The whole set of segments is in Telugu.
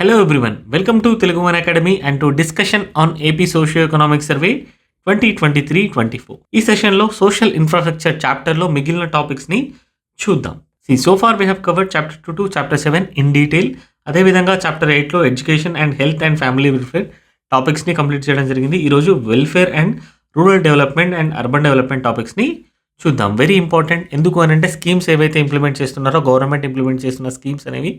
Hello everyone, welcome to Telugu One Academy and to discussion on AP Socio-Economic Survey 2023-24. ఈ సెషన్లో సోషల్ ఇన్ఫ్రాస్ట్రక్చర్ చాప్టర్లో మిగిలిన టాపిక్స్ని చూద్దాం. So far we have covered chapter 2 to chapter 7 in detail. అదేవిధంగా చాప్టర్ 8లో education and health and family welfare టాపిక్స్ని కంప్లీట్ చేయడం జరిగింది. ఈరోజు welfare and rural development and urban development టాపిక్స్ని చూద్దాం. Very important. ఎందుకు అని అంటే స్కీమ్స్ ఏవైతే ఇంప్లిమెంట్ చేస్తున్నారో గవర్నమెంట్ ఇంప్లిమెంట్ చేస్తున్న స్కీమ్స్ అనేవి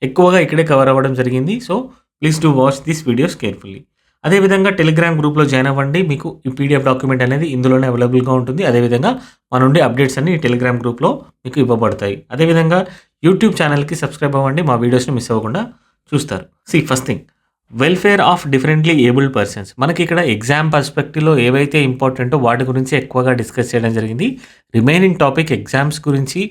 ఎక్కువగా ఇక్కడే కవర్ అవ్వడం జరిగింది. So please do watch these videos carefully. అదేవిధంగా టెలిగ్రామ్ గ్రూప్లో జాయిన్ అవ్వండి. మీకు ఈ పీడిఎఫ్ డాక్యుమెంట్ అనేది ఇందులోనే అవైలబుల్గా ఉంటుంది. అదేవిధంగా మన నుండి అప్డేట్స్ అన్ని ఈ టెలిగ్రామ్ గ్రూప్లో మీకు ఇవ్వబడతాయి. అదేవిధంగా యూట్యూబ్ ఛానల్కి సబ్స్క్రైబ్ అవ్వండి, మా వీడియోస్ని మిస్ అవ్వకుండా చూస్తారు. First thing, welfare of differently abled persons. మనకి ఇక్కడ ఎగ్జామ్ పర్స్పెక్టివ్లో ఏవైతే ఇంపార్టెంటో వాటి గురించి ఎక్కువగా డిస్కస్ చేయడం జరిగింది. రిమైనింగ్ టాపిక్ ఎగ్జామ్స్ గురించి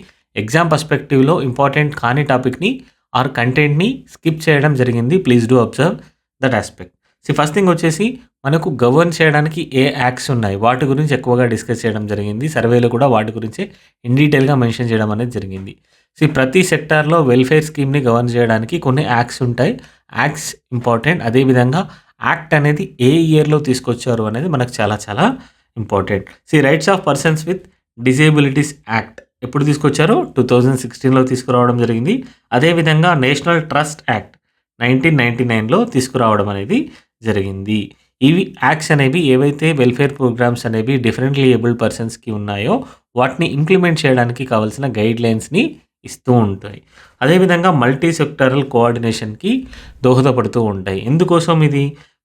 ఎగ్జామ్ పర్స్పెక్టివ్లో ఇంపార్టెంట్ కాని టాపిక్ని ఆర్ కంటెంట్ని స్కిప్ చేయడం జరిగింది. Please do observe that aspect. First thing వచ్చేసి మనకు గవర్న్ చేయడానికి ఏ యాక్ట్స్ ఉన్నాయి వాటి గురించి ఎక్కువగా డిస్కస్ చేయడం జరిగింది. సర్వేలో కూడా వాటి గురించి ఇన్ డీటెయిల్గా మెన్షన్ చేయడం అనేది జరిగింది. ప్రతి సెక్టార్లో వెల్ఫేర్ స్కీమ్ని గవర్న్ చేయడానికి కొన్ని యాక్ట్స్ ఉంటాయి. Acts important. అదేవిధంగా యాక్ట్ అనేది ఏ ఇయర్లో తీసుకొచ్చారు అనేది మనకు చాలా చాలా important. Rights of persons with disabilities act ఎప్పుడు తీసుకొచ్చారో 2016లో తీసుకురావడం జరిగింది. అదేవిధంగా నేషనల్ ట్రస్ట్ యాక్ట్ 1999లో తీసుకురావడం అనేది జరిగింది. ఇవి యాక్ట్స్ అనేవి ఏవైతే వెల్ఫేర్ ప్రోగ్రామ్స్ అనేవి డిఫరెంట్లీ ఏబుల్డ్ పర్సన్స్కి ఉన్నాయో వాటిని ఇంప్లిమెంట్ చేయడానికి కావాల్సిన గైడ్ లైన్స్ని ఇస్తూ ఉంటాయి. అదేవిధంగా మల్టీ సెక్టరల్ కోఆర్డినేషన్కి దోహదపడుతూ ఉంటాయి. ఎందుకోసం ఇది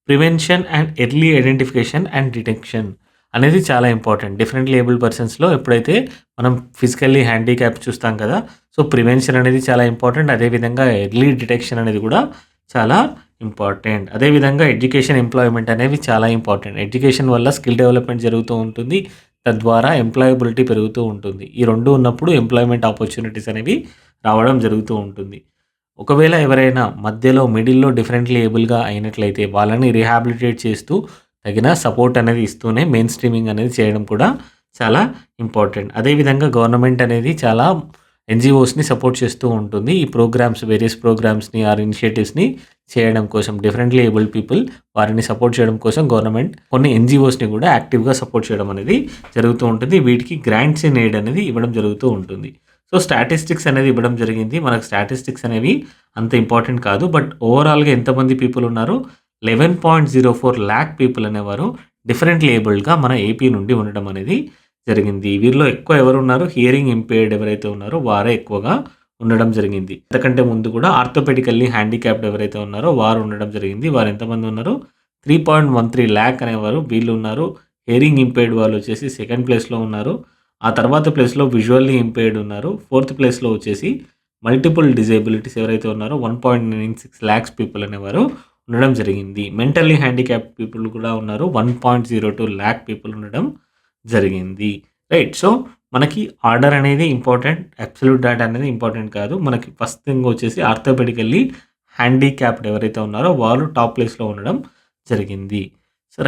prevention and early identification and detection అనేది చాలా ఇంపార్టెంట్. డిఫరెంట్లీ ఏబుల్డ్ పర్సన్స్లో ఎప్పుడైతే మనం ఫిజికల్లీ హ్యాండిక్యాప్ చూస్తాం కదా, సో ప్రివెన్షన్ అనేది చాలా ఇంపార్టెంట్. అదేవిధంగా ఎర్లీ డిటెక్షన్ అనేది కూడా చాలా ఇంపార్టెంట్. అదేవిధంగా ఎడ్యుకేషన్, ఎంప్లాయ్మెంట్ అనేవి చాలా ఇంపార్టెంట్. ఎడ్యుకేషన్ వల్ల స్కిల్ డెవలప్మెంట్ జరుగుతూ ఉంటుంది, తద్వారా ఎంప్లాయబిలిటీ పెరుగుతూ ఉంటుంది. ఈ రెండు ఉన్నప్పుడు ఎంప్లాయ్మెంట్ ఆపర్చునిటీస్ అనేవి రావడం జరుగుతూ ఉంటుంది. ఒకవేళ ఎవరైనా మధ్యలో మిడిల్లో డిఫరెంట్లీ ఏబుల్గా అయినట్లయితే వాళ్ళని రీహాబిలిటేట్ చేస్తూ తగిన సపోర్ట్ అనేది ఇస్తూనే మెయిన్ స్ట్రీమింగ్ అనేది చేయడం కూడా చాలా ఇంపార్టెంట్. అదేవిధంగా గవర్నమెంట్ అనేది చాలా ఎన్జిఓస్ని సపోర్ట్ చేస్తూ ఉంటుంది. ఈ ప్రోగ్రామ్స్, వేరియస్ ప్రోగ్రామ్స్ని ఆర్ ఇనిషియేటివ్స్ని చేయడం కోసం డిఫరెంట్లీ ఏబుల్డ్ పీపుల్ వారిని సపోర్ట్ చేయడం కోసం గవర్నమెంట్ కొన్ని ఎన్జిఓస్ని కూడా యాక్టివ్గా సపోర్ట్ చేయడం అనేది జరుగుతూ ఉంటుంది. వీటికి గ్రాంట్స్ ఇన్ ఎయిడ్ అనేది ఇవ్వడం జరుగుతూ ఉంటుంది. స్టాటిస్టిక్స్ అనేది ఇవ్వడం జరిగింది. మనకు స్టాటిస్టిక్స్ అనేవి అంత ఇంపార్టెంట్ కాదు, బట్ ఓవరాల్గా ఎంతమంది పీపుల్ ఉన్నారు, 11.04 lakh పీపుల్ అనేవారు డిఫరెంట్లీ ఏబుల్డ్గా మన ఏపీ నుండి ఉండడం అనేది జరిగింది. వీరిలో ఎక్కువ ఎవరు ఉన్నారు, హియరింగ్ ఇంపేర్డ్ ఎవరైతే ఉన్నారో వారే ఎక్కువగా ఉండడం జరిగింది. అంతకంటే ముందు కూడా ఆర్థోపెడికల్లీ హ్యాండిక్యాప్డ్ ఎవరైతే ఉన్నారో వారు ఉండడం జరిగింది. వారు ఎంతమంది ఉన్నారు, 3.13 lakh అనేవారు వీళ్ళు ఉన్నారు. హియరింగ్ ఇంపేర్డ్ వాళ్ళు వచ్చేసి సెకండ్ ప్లేస్లో ఉన్నారు. ఆ తర్వాత ప్లేస్లో విజువల్లీ ఇంపేర్డ్ ఉన్నారు. ఫోర్త్ ప్లేస్లో వచ్చేసి మల్టిపుల్ డిజేబిలిటీస్ ఎవరైతే ఉన్నారో 1.96 lakhs పీపుల్ అనేవారు ఉండడం జరిగింది. మెంటల్లీ హ్యాండిక్యాప్డ్ పీపుల్ కూడా ఉన్నారు. 1.02 lakh పీపుల్ ఉండడం జరిగింది. రైట్. సో మనకి ఆర్డర్ అనేది ఇంపార్టెంట్, అబ్సల్యూట్ డేటా అనేది ఇంపార్టెంట్ కాదు. మనకి ఫస్ట్ థింగ్ వచ్చేసి ఆర్థోపెడికల్లీ హ్యాండిక్యాప్డ్ ఎవరైతే ఉన్నారో వాళ్ళు టాప్ ప్లేస్లో ఉండడం జరిగింది.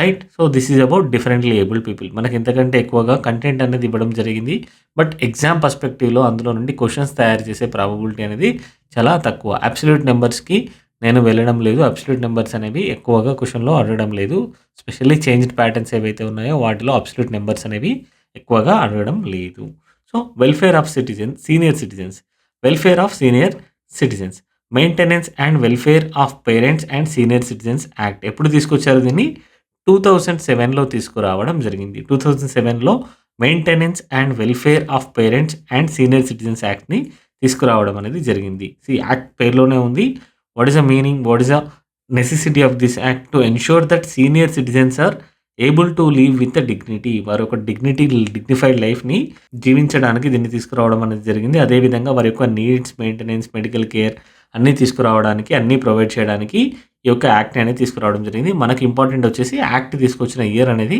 Right. So this is about differently abled people. మనకి ఇంతకంటే ఎక్కువగా కంటెంట్ అనేది ఇవ్వడం జరిగింది, బట్ ఎగ్జామ్ పర్స్పెక్టివ్లో అందులో నుండి క్వశ్చన్స్ తయారు చేసే ప్రాబబిలిటీ అనేది చాలా తక్కువ. అబ్సల్యూట్ నెంబర్స్కి నేను వెళ్ళడం లేదు. అబ్సల్యూట్ నెంబర్స్ అనేవి ఎక్కువగా క్వశ్చన్లో అడగడం లేదు. స్పెషల్లీ చేంజ్డ్ ప్యాటర్న్స్ ఏవైతే ఉన్నాయో వాటిలో అబ్సల్యూట్ నెంబర్స్ అనేవి ఎక్కువగా అడగడం లేదు. So welfare of citizens, senior citizens, welfare of senior citizens, maintenance and welfare of parents and senior citizens act ఎప్పుడు తీసుకొచ్చారు, దీన్ని 2007లో తీసుకురావడం జరిగింది. 2007లో maintenance and welfare of parents and senior citizens యాక్ట్ని తీసుకురావడం అనేది జరిగింది. యాక్ట్ పేరులోనే ఉంది. What is the meaning, what is the necessity of this act to ensure that senior citizens are able to live with the dignity. వారి యొక్క డిగ్నిఫైడ్ లైఫ్ని జీవించడానికి దీన్ని తీసుకురావడం అనేది జరిగింది. అదేవిధంగా వారి యొక్క నీడ్స్, మెయింటెనెన్స్, మెడికల్ కేర్ అన్నీ తీసుకురావడానికి, అన్నీ ప్రొవైడ్ చేయడానికి ఈ యొక్క యాక్ట్ అనేది తీసుకురావడం జరిగింది. మనకి ఇంపార్టెంట్ వచ్చేసి యాక్ట్ తీసుకొచ్చిన ఇయర్ అనేది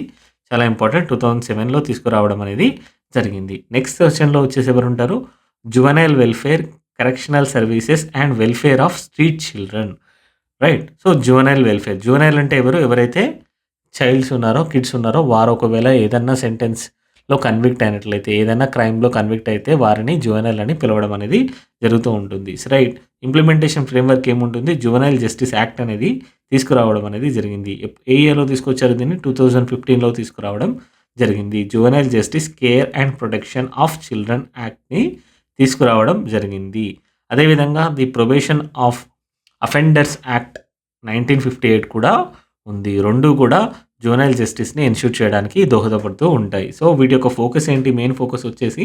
చాలా ఇంపార్టెంట్. 2007లో తీసుకురావడం అనేది జరిగింది. నెక్స్ట్ సెక్షన్లో వచ్చేసి ఎవరు ఉంటారు, juvenile welfare, correctional services and welfare of street children. Right. So juvenile welfare, juvenile అంటే ఎవరైతే చైల్డ్స్ ఉన్నారో, కిడ్స్ ఉన్నారో వారు ఒకవేళ ఏదన్నా సెంటెన్స్ కన్విక్ట్ అయినట్లయితే, ఏదైనా క్రైమ్‌లో కన్విక్ట్ అయితే వారిని జువెనైల్ అని పిలవడం అనేది జరుగుతూ ఉంటుంది. రైట్. ఇంప్లిమెంటేషన్ ఫ్రేమ్‌వర్క్ ఏముంటుంది? జువెనైల్ జస్టిస్ యాక్ట్ అనేది తీసుకురావడం అనేది జరిగింది. ఏ ఇయర్‌లో తీసుకొచ్చారు దీన్ని? 2015లో తీసుకురావడం జరిగింది. Juvenile justice care and protection of children యాక్ట్‌ని తీసుకురావడం జరిగింది. అదేవిధంగా the probation of offenders act 1958 కూడా ఉంది. 2 కూడా జువెనైల్ జస్టిస్‌ని ఎన్‌ష్యూర్ చేయడానికి దోహదపడుతూ ఉంటాయి. సో వీటి యొక్క ఫోకస్ ఏంటి? మెయిన్ ఫోకస్ వచ్చేసి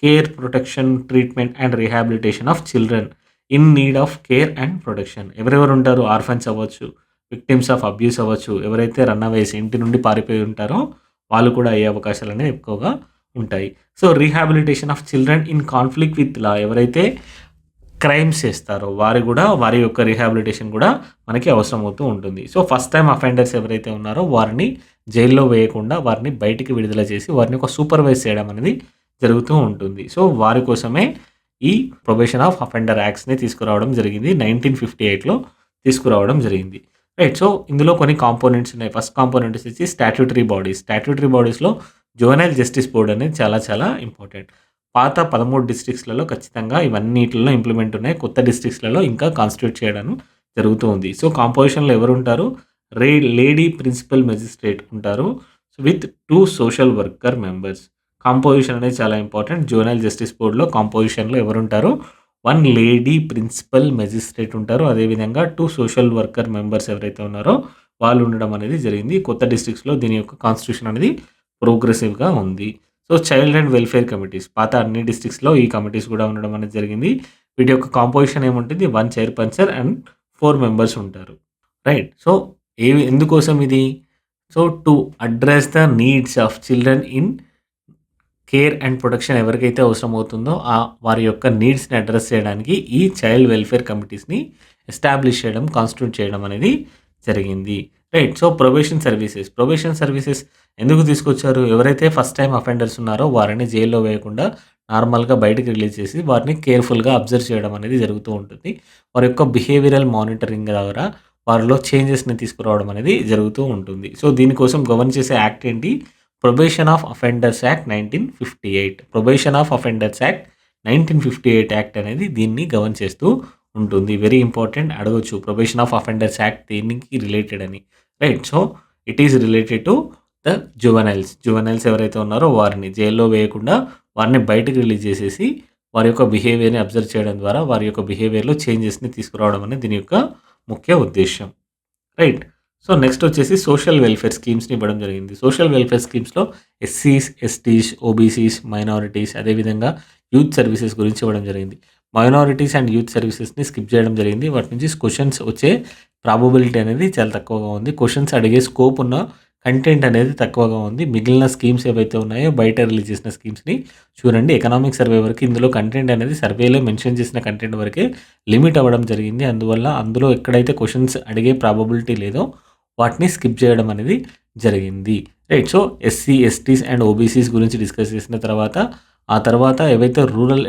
care, protection, treatment and rehabilitation of children in need of care and protection. ఎవరెవరు ఉంటారు? ఆర్ఫన్స్ అవ్వచ్చు, విక్టిమ్స్ ఆఫ్ అబ్యూస్ అవ్వచ్చు, ఎవరైతే రన్‌అవేస్ ఇంటి నుండి పారిపోయి ఉంటారో వాళ్ళు కూడా అయ్యే అవకాశాలనేవి ఎక్కువగా ఉంటాయి. So rehabilitation of children in conflict with law, ఎవరైతే క్రైమ్స్ చేస్తారో వారి యొక్క రీహాబిలిటేషన్ కూడా మనకి అవసరమవుతూ ఉంటుంది. సో ఫస్ట్ టైమ్ అఫెండర్స్ ఎవరైతే ఉన్నారో వారిని జైల్లో వేయకుండా వారిని బయటికి విడుదల చేసి వారిని ఒక సూపర్వైజ్ చేయడం అనేది జరుగుతూ ఉంటుంది. సో వారి కోసమే ఈ ప్రొబేషన్ ఆఫ్ అఫెండర్ యాక్ట్స్‌ని తీసుకురావడం జరిగింది. 1958లో తీసుకురావడం జరిగింది. రైట్. సో ఇందులో కొన్ని కాంపోనెంట్స్ ఉన్నాయి. ఫస్ట్ కాంపోనెంట్ వచ్చేసి స్టాట్యూటరీ బాడీస్. స్టాట్యూటరీ బాడీస్‌లో జువెనైల్ జస్టిస్ బోర్డ్ అనేది చాలా చాలా ఇంపార్టెంట్. పాత 13 డిస్ట్రిక్ట్స్‌లలో ఖచ్చితంగా ఇవన్నిటిలో ఇంప్లిమెంట్ ఉన్నాయి. కొత్త డిస్ట్రిక్ట్స్‌లలో ఇంకా కాన్స్టిట్యూట్ చేయడం జరుగుతూ ఉంది. సో కాంపోజిషన్‌లో ఎవరుంటారు? లేడీ ప్రిన్సిపల్ మెజిస్ట్రేట్ ఉంటారు with 2 social worker members. Composition అనేది చాలా ఇంపార్టెంట్. జువెనైల్ జస్టిస్ బోర్డ్‌లో కాంపోజిషన్‌లో ఎవరుంటారు? 1 లేడీ ప్రిన్సిపల్ మెజిస్ట్రేట్ ఉంటారు. అదేవిధంగా 2 సోషల్ వర్కర్ మెంబర్స్ ఎవరైతే ఉన్నారో వాళ్ళు ఉండడం అనేది జరిగింది. కొత్త డిస్ట్రిక్ట్స్‌లో దీని యొక్క కాన్స్టిట్యూషన్ అనేది ప్రోగ్రెసివ్‌గా ఉంది. So child and welfare committees, పాత అన్ని డిస్ట్రిక్ట్స్‌లో ఈ కమిటీస్ కూడా ఉండడం అనేది జరిగింది. వీటి యొక్క కాంపోజిషన్ ఏముంటుంది? 1 చైర్పర్సన్ అండ్ 4 మెంబర్స్ ఉంటారు. రైట్. సో ఎందుకోసం ఇది? So to address the needs of children in care and protection, ఎవరికైతే అవసరమవుతుందో వారి యొక్క నీడ్స్‌ని అడ్రెస్ చేయడానికి ఈ చైల్డ్ వెల్ఫేర్ కమిటీస్‌ని ఎస్టాబ్లిష్ చేయడం, కాన్స్టిట్యూట్ చేయడం అనేది జరిగింది. రైట్. సో ప్రొబేషన్ సర్వీసెస్ ఎందుకు తీసుకొచ్చారు? ఎవరైతే ఫస్ట్ టైమ్ అఫెండర్స్ ఉన్నారో వారిని జైల్లో వేయకుండా నార్మల్‌గా బయటకి రిలీజ్ చేసి వారిని కేర్‌ఫుల్‌గా అబ్జర్వ్ చేయడం అనేది జరుగుతూ ఉంటుంది. వారి యొక్క బిహేవియరల్ మానిటరింగ్ ద్వారా వారిలో చేంజెస్‌ని తీసుకురావడం అనేది జరుగుతూ ఉంటుంది. సో దీనికోసం గవర్న్ చేసే యాక్ట్ ఏంటి? Probation of offenders act 1958. Probation of offenders act 1958 act అనేది దీన్ని గవర్న్ చేస్తూ ఉంటుంది. వెరీ ఇంపార్టెంట్, అడగొచ్చు. ప్రొబేషన్ ఆఫ్ అఫెండర్స్ యాక్ట్ దేనికి రిలేటెడ్ అని. Right. So it is related to the juveniles ఎవరైతే ఉన్నారో వారిని జైల్లో వేయకుండా వారిని బయటకు రిలీజ్ చేసేసి వారి యొక్క బిహేవియర్‌ని అబ్జర్వ్ చేయడం ద్వారా వారి యొక్క బిహేవియర్‌లో చేంజెస్‌ని తీసుకురావడం అనేది దీని యొక్క ముఖ్య ఉద్దేశ్యం. రైట్. సో నెక్స్ట్ వచ్చేసి సోషల్ వెల్ఫేర్ స్కీమ్స్‌ని ఇవ్వడం జరిగింది. Social welfare స్కీమ్స్‌లో ఎస్సీస్, STs, OBCs, minorities, అదేవిధంగా యూత్ సర్వీసెస్ గురించి ఇవ్వడం జరిగింది. మైనారిటీస్ అండ్ యూత్ సర్వీసెస్‌ని స్కిప్ చేయడం జరిగింది. వాటి నుంచి క్వెషన్స్ వచ్చే ప్రాబబిలిటీ అనేది చాలా తక్కువగా ఉంది. క్వెషన్స్ అడిగే స్కోప్ ఉన్న కంటెంట్ అనేది తక్కువగా ఉంది. మిగిలిన స్కీమ్స్ ఏవైతే ఉన్నాయో బయట రిలీజ్ చేసిన స్కీమ్స్‌ని చూడండి. ఎకనామిక్ సర్వే వరకు ఇందులో కంటెంట్ అనేది సర్వేలో మెన్షన్ చేసిన కంటెంట్ వరకే లిమిట్ అవ్వడం జరిగింది. అందువల్ల అందులో ఎక్కడైతే క్వెషన్స్ అడిగే ప్రాబబిలిటీ లేదో వాటిని స్కిప్ చేయడం అనేది జరిగింది. Right. So SC, ఎస్టీస్ and OBCs గురించి డిస్కస్ చేసిన తర్వాత ఆ తర్వాత ఏవైతే రూరల్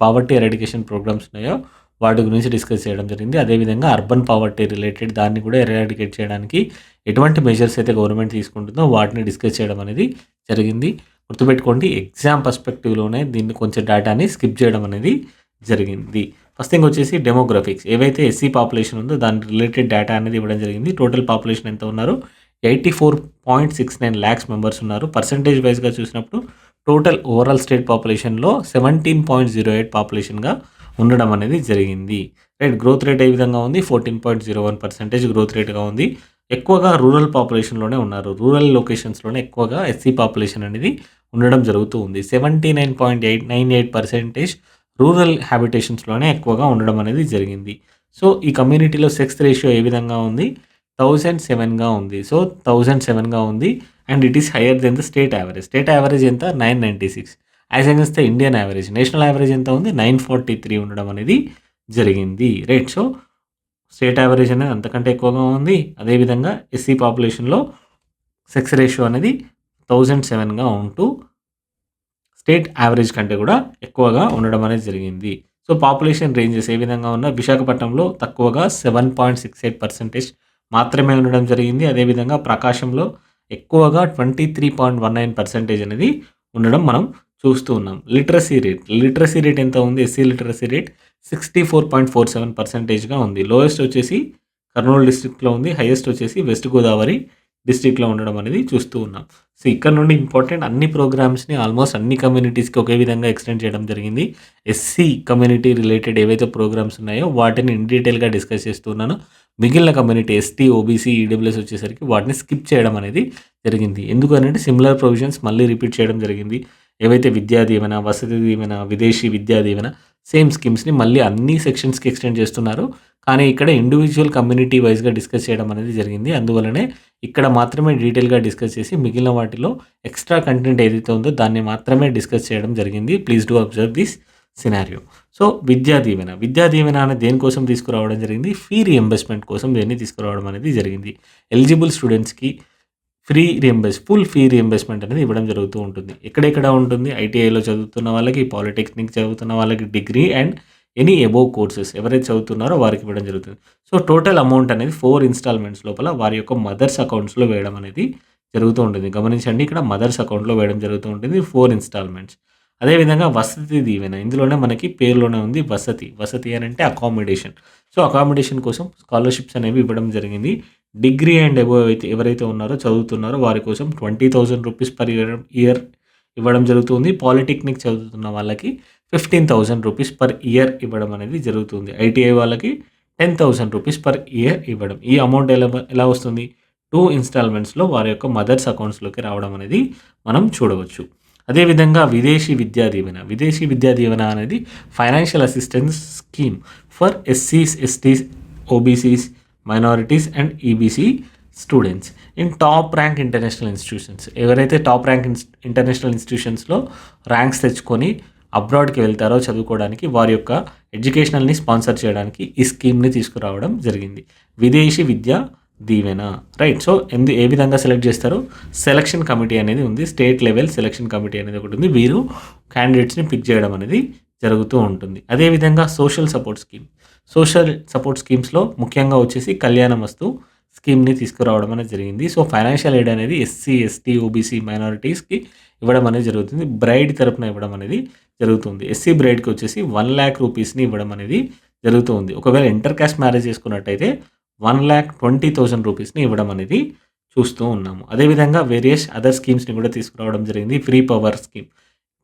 పావర్టీ ఎరాడికేషన్ ప్రోగ్రామ్స్ ఉన్నాయో వాటి గురించి డిస్కస్ చేయడం జరిగింది. అదేవిధంగా అర్బన్ పావర్టీ రిలేటెడ్ దాన్ని కూడా ఎరాడికేట్ చేయడానికి ఎటువంటి మెజర్స్ అయితే గవర్నమెంట్ తీసుకుంటుందో వాటిని డిస్కస్ చేయడం అనేది జరిగింది. గుర్తుపెట్టుకోండి, ఎగ్జామ్ పర్స్పెక్టివ్‌లోనే దీన్ని కొంచెం డేటాని స్కిప్ చేయడం అనేది జరిగింది. ఫస్ట్ థింగ్ వచ్చేసి డెమోగ్రఫిక్స్. ఏవైతే ఎస్సీ పాపులేషన్ ఉందో దాని రిలేటెడ్ డేటా అనేది ఇవ్వడం జరిగింది. టోటల్ పాపులేషన్ ఎంత ఉన్నారు? 84.69 లాక్స్ మెంబర్స్ ఉన్నారు. పర్సెంటేజ్ వైస్‌గా చూసినప్పుడు టోటల్ ఓవరాల్ స్టేట్ పాపులేషన్‌లో 17.08 పాపులేషన్‌గా ఉండడం అనేది జరిగింది. రైట్. గ్రోత్ రేట్ ఏ విధంగా ఉంది? 14.01% గ్రోత్ రేట్‌గా ఉంది. ఎక్కువగా రూరల్ పాపులేషన్‌లోనే ఉన్నారు. రూరల్ లొకేషన్స్‌లోనే ఎక్కువగా ఎస్సీ పాపులేషన్ అనేది ఉండడం జరుగుతూ ఉంది. 79.98% రూరల్ హ్యాబిటేషన్స్‌లోనే ఎక్కువగా ఉండడం అనేది జరిగింది. సో ఈ కమ్యూనిటీలో సెక్స్ రేషియో ఏ విధంగా ఉంది? 1007గా ఉంది. సో 1007గా ఉంది and it is higher than the state average. State average ఎంత? 996. As against the Indian average. National average ఎంత ఉంది? 943 ఉండడం అనేది జరిగింది. రైట్. సో స్టేట్ యావరేజ్ అనేది అంతకంటే ఎక్కువగా ఉంది. అదేవిధంగా ఎస్సీ పాపులేషన్‌లో సెక్స్ రేషియో అనేది 1007గా ఉంటూ స్టేట్ యావరేజ్ కంటే కూడా ఎక్కువగా ఉండడం అనేది జరిగింది. సో పాపులేషన్ రేంజెస్ ఏ విధంగా ఉన్నా విశాఖపట్నంలో తక్కువగా 7.68% మాత్రమే ఉండడం జరిగింది. అదేవిధంగా ప్రకాశంలో ఎక్కువగా 23.19% అనేది ఉండడం మనం చూస్తూ ఉన్నాం. లిటరసీ రేట్ ఎంత ఉంది? ఎస్సీ లిటరసీ రేట్ 64.47%గా ఉంది. లోయెస్ట్ వచ్చేసి కర్నూలు డిస్ట్రిక్ట్‌లో ఉంది. హైయెస్ట్ వచ్చేసి వెస్ట్ గోదావరి డిస్ట్రిక్ట్‌లో ఉండడం అనేది చూస్తూ ఉన్నాం. సో, ఇక్కడ నుండి ఇంపార్టెంట్ అన్ని ప్రోగ్రామ్స్‌ని ఆల్మోస్ట్ అన్ని కమ్యూనిటీస్‌కి ఒకే విధంగా ఎక్స్టెండ్ చేయడం జరిగింది. ఎస్సీ కమ్యూనిటీ రిలేటెడ్ ఏవైతే ప్రోగ్రామ్స్ ఉన్నాయో వాటిని ఇన్ డీటెయిల్‌గా డిస్కస్ చేస్తున్నాను. మిగిలిన కమ్యూనిటీ ఎస్టీ, ఓబీసీ, ఈడబ్ల్యూఎస్ వచ్చేసరికి వాటిని స్కిప్ చేయడం అనేది జరిగింది. ఎందుకనంటే సిమిలర్ ప్రొవిజన్స్ మళ్ళీ రిపీట్ చేయడం జరిగింది. ఏవైతే విద్యా దీవెన, వసతి దీవెన, విదేశీ విద్యా దీవెన సేమ్ స్కీమ్స్‌ని మళ్ళీ అన్ని సెక్షన్స్‌కి ఎక్స్టెండ్ చేస్తున్నారు. కానీ ఇక్కడ ఇండివిడ్యువల్ కమ్యూనిటీ వైస్‌గా డిస్కస్ చేయడం అనేది జరిగింది. అందువల్లనే ఇక్కడ మాత్రమే డీటెయిల్‌గా డిస్కస్ చేసి మిగిలిన వాటిలో ఎక్స్‌ట్రా కంటెంట్ ఏదైతే ఉందో దాన్ని మాత్రమే డిస్కస్ చేయడం జరిగింది. Please do observe this scenario. So, విద్యా దీవెన అనేది దేనికోసం తీసుకురావడం జరిగింది? ఫీ రీయింబర్స్‌మెంట్ కోసం దీన్ని తీసుకురావడం అనేది జరిగింది. ఎలిజిబుల్ స్టూడెంట్స్‌కి ఫుల్ ఫీ రీయింబర్స్‌మెంట్ అనేది ఇవ్వడం జరుగుతూ ఉంటుంది. ఎక్కడెక్కడ ఉంటుంది? ఐటీఐలో చదువుతున్న వాళ్ళకి, పాలిటెక్నిక్ చదువుతున్న వాళ్ళకి, degree and any above courses ఎవరైతే చదువుతున్నారో వారికి ఇవ్వడం జరుగుతుంది. సో, టోటల్ అమౌంట్ అనేది 4 ఇన్‌స్టాల్‌మెంట్స్ లోపల వారి యొక్క మదర్స్ అకౌంట్స్‌లో వేయడం అనేది జరుగుతూ ఉంటుంది. గమనించండి, ఇక్కడ మదర్స్ అకౌంట్‌లో వేయడం జరుగుతూ ఉంటుంది 4 ఇన్‌స్టాల్‌మెంట్స్. అదేవిధంగా వసతి దీవెన, ఇందులోనే మనకి పేరులోనే ఉంది వసతి. వసతి అనంటే అకామిడేషన్. సో, అకామిడేషన్ కోసం స్కాలర్‌షిప్స్ అనేవి ఇవ్వడం జరిగింది. డిగ్రీ అండ్ అబోవ్ ఎవరైతే ఉన్నారో చదువుతున్నారో వారి కోసం ₹20,000 పర్ ఇయర్ ఇవ్వడం జరుగుతుంది. పాలిటెక్నిక్ చదువుతున్న వాళ్ళకి ₹15,000 పర్ ఇయర్ ఇవ్వడం అనేది జరుగుతుంది. ఐటీఐ వాళ్ళకి ₹10,000 పర్ ఇయర్ ఇవ్వడం. ఈ అమౌంట్ ఎలా వస్తుంది? 2 ఇన్‌స్టాల్‌మెంట్స్‌లో వారి యొక్క మదర్స్ అకౌంట్స్‌లోకి రావడం అనేది మనం చూడవచ్చు. అదేవిధంగా విదేశీ విద్యా దీవెన అనేది ఫైనాన్షియల్ అసిస్టెన్స్ స్కీమ్ ఫర్ ఎస్సీస్, STs, OBCs, minorities and EBC students in top rank international institutions. ఎవరైతే టాప్ ర్యాంక్ ఇంటర్నేషనల్ ఇన్స్టిట్యూషన్స్‌లో ర్యాంక్స్ తెచ్చుకొని అబ్రాడ్‌కి వెళ్తారో చదువుకోవడానికి వారి యొక్క ఎడ్యుకేషనల్‌ని స్పాన్సర్ చేయడానికి ఈ స్కీమ్‌ని తీసుకురావడం జరిగింది. విదేశీ విద్యా దీవెన, రైట్. సో, ఏ విధంగా సెలెక్ట్ చేస్తారో సెలక్షన్ కమిటీ అనేది ఉంది. స్టేట్ లెవెల్ సెలక్షన్ కమిటీ అనేది ఒకటి ఉంది. వీరు క్యాండిడేట్స్‌ని పిక్ చేయడం అనేది జరుగుతూ ఉంటుంది. అదేవిధంగా సోషల్ సపోర్ట్ స్కీమ్స్‌లో ముఖ్యంగా వచ్చేసి కళ్యాణమస్తు స్కీమ్‌ని తీసుకురావడం అనేది జరిగింది. సో, ఫైనాన్షియల్ ఎయిడ్ అనేది ఎస్సీ, ఎస్టీ, ఓబీసీ, మైనారిటీస్‌కి ఇవ్వడం అనేది జరుగుతుంది. బ్రైడ్ తరపున ఇవ్వడం అనేది జరుగుతుంది. ఎస్సీ బ్రైడ్‌కి వచ్చేసి ₹1,00,000 ఇవ్వడం అనేది జరుగుతూ ఉంది. ఒకవేళ ఇంటర్ కాస్ట్ మ్యారేజ్ చేసుకున్నట్టయితే ₹1,20,000 ఇవ్వడం అనేది చూస్తూ ఉన్నాము. అదేవిధంగా వేరియస్ అదర్ స్కీమ్స్‌ని కూడా తీసుకురావడం జరిగింది. ఫ్రీ పవర్ స్కీమ్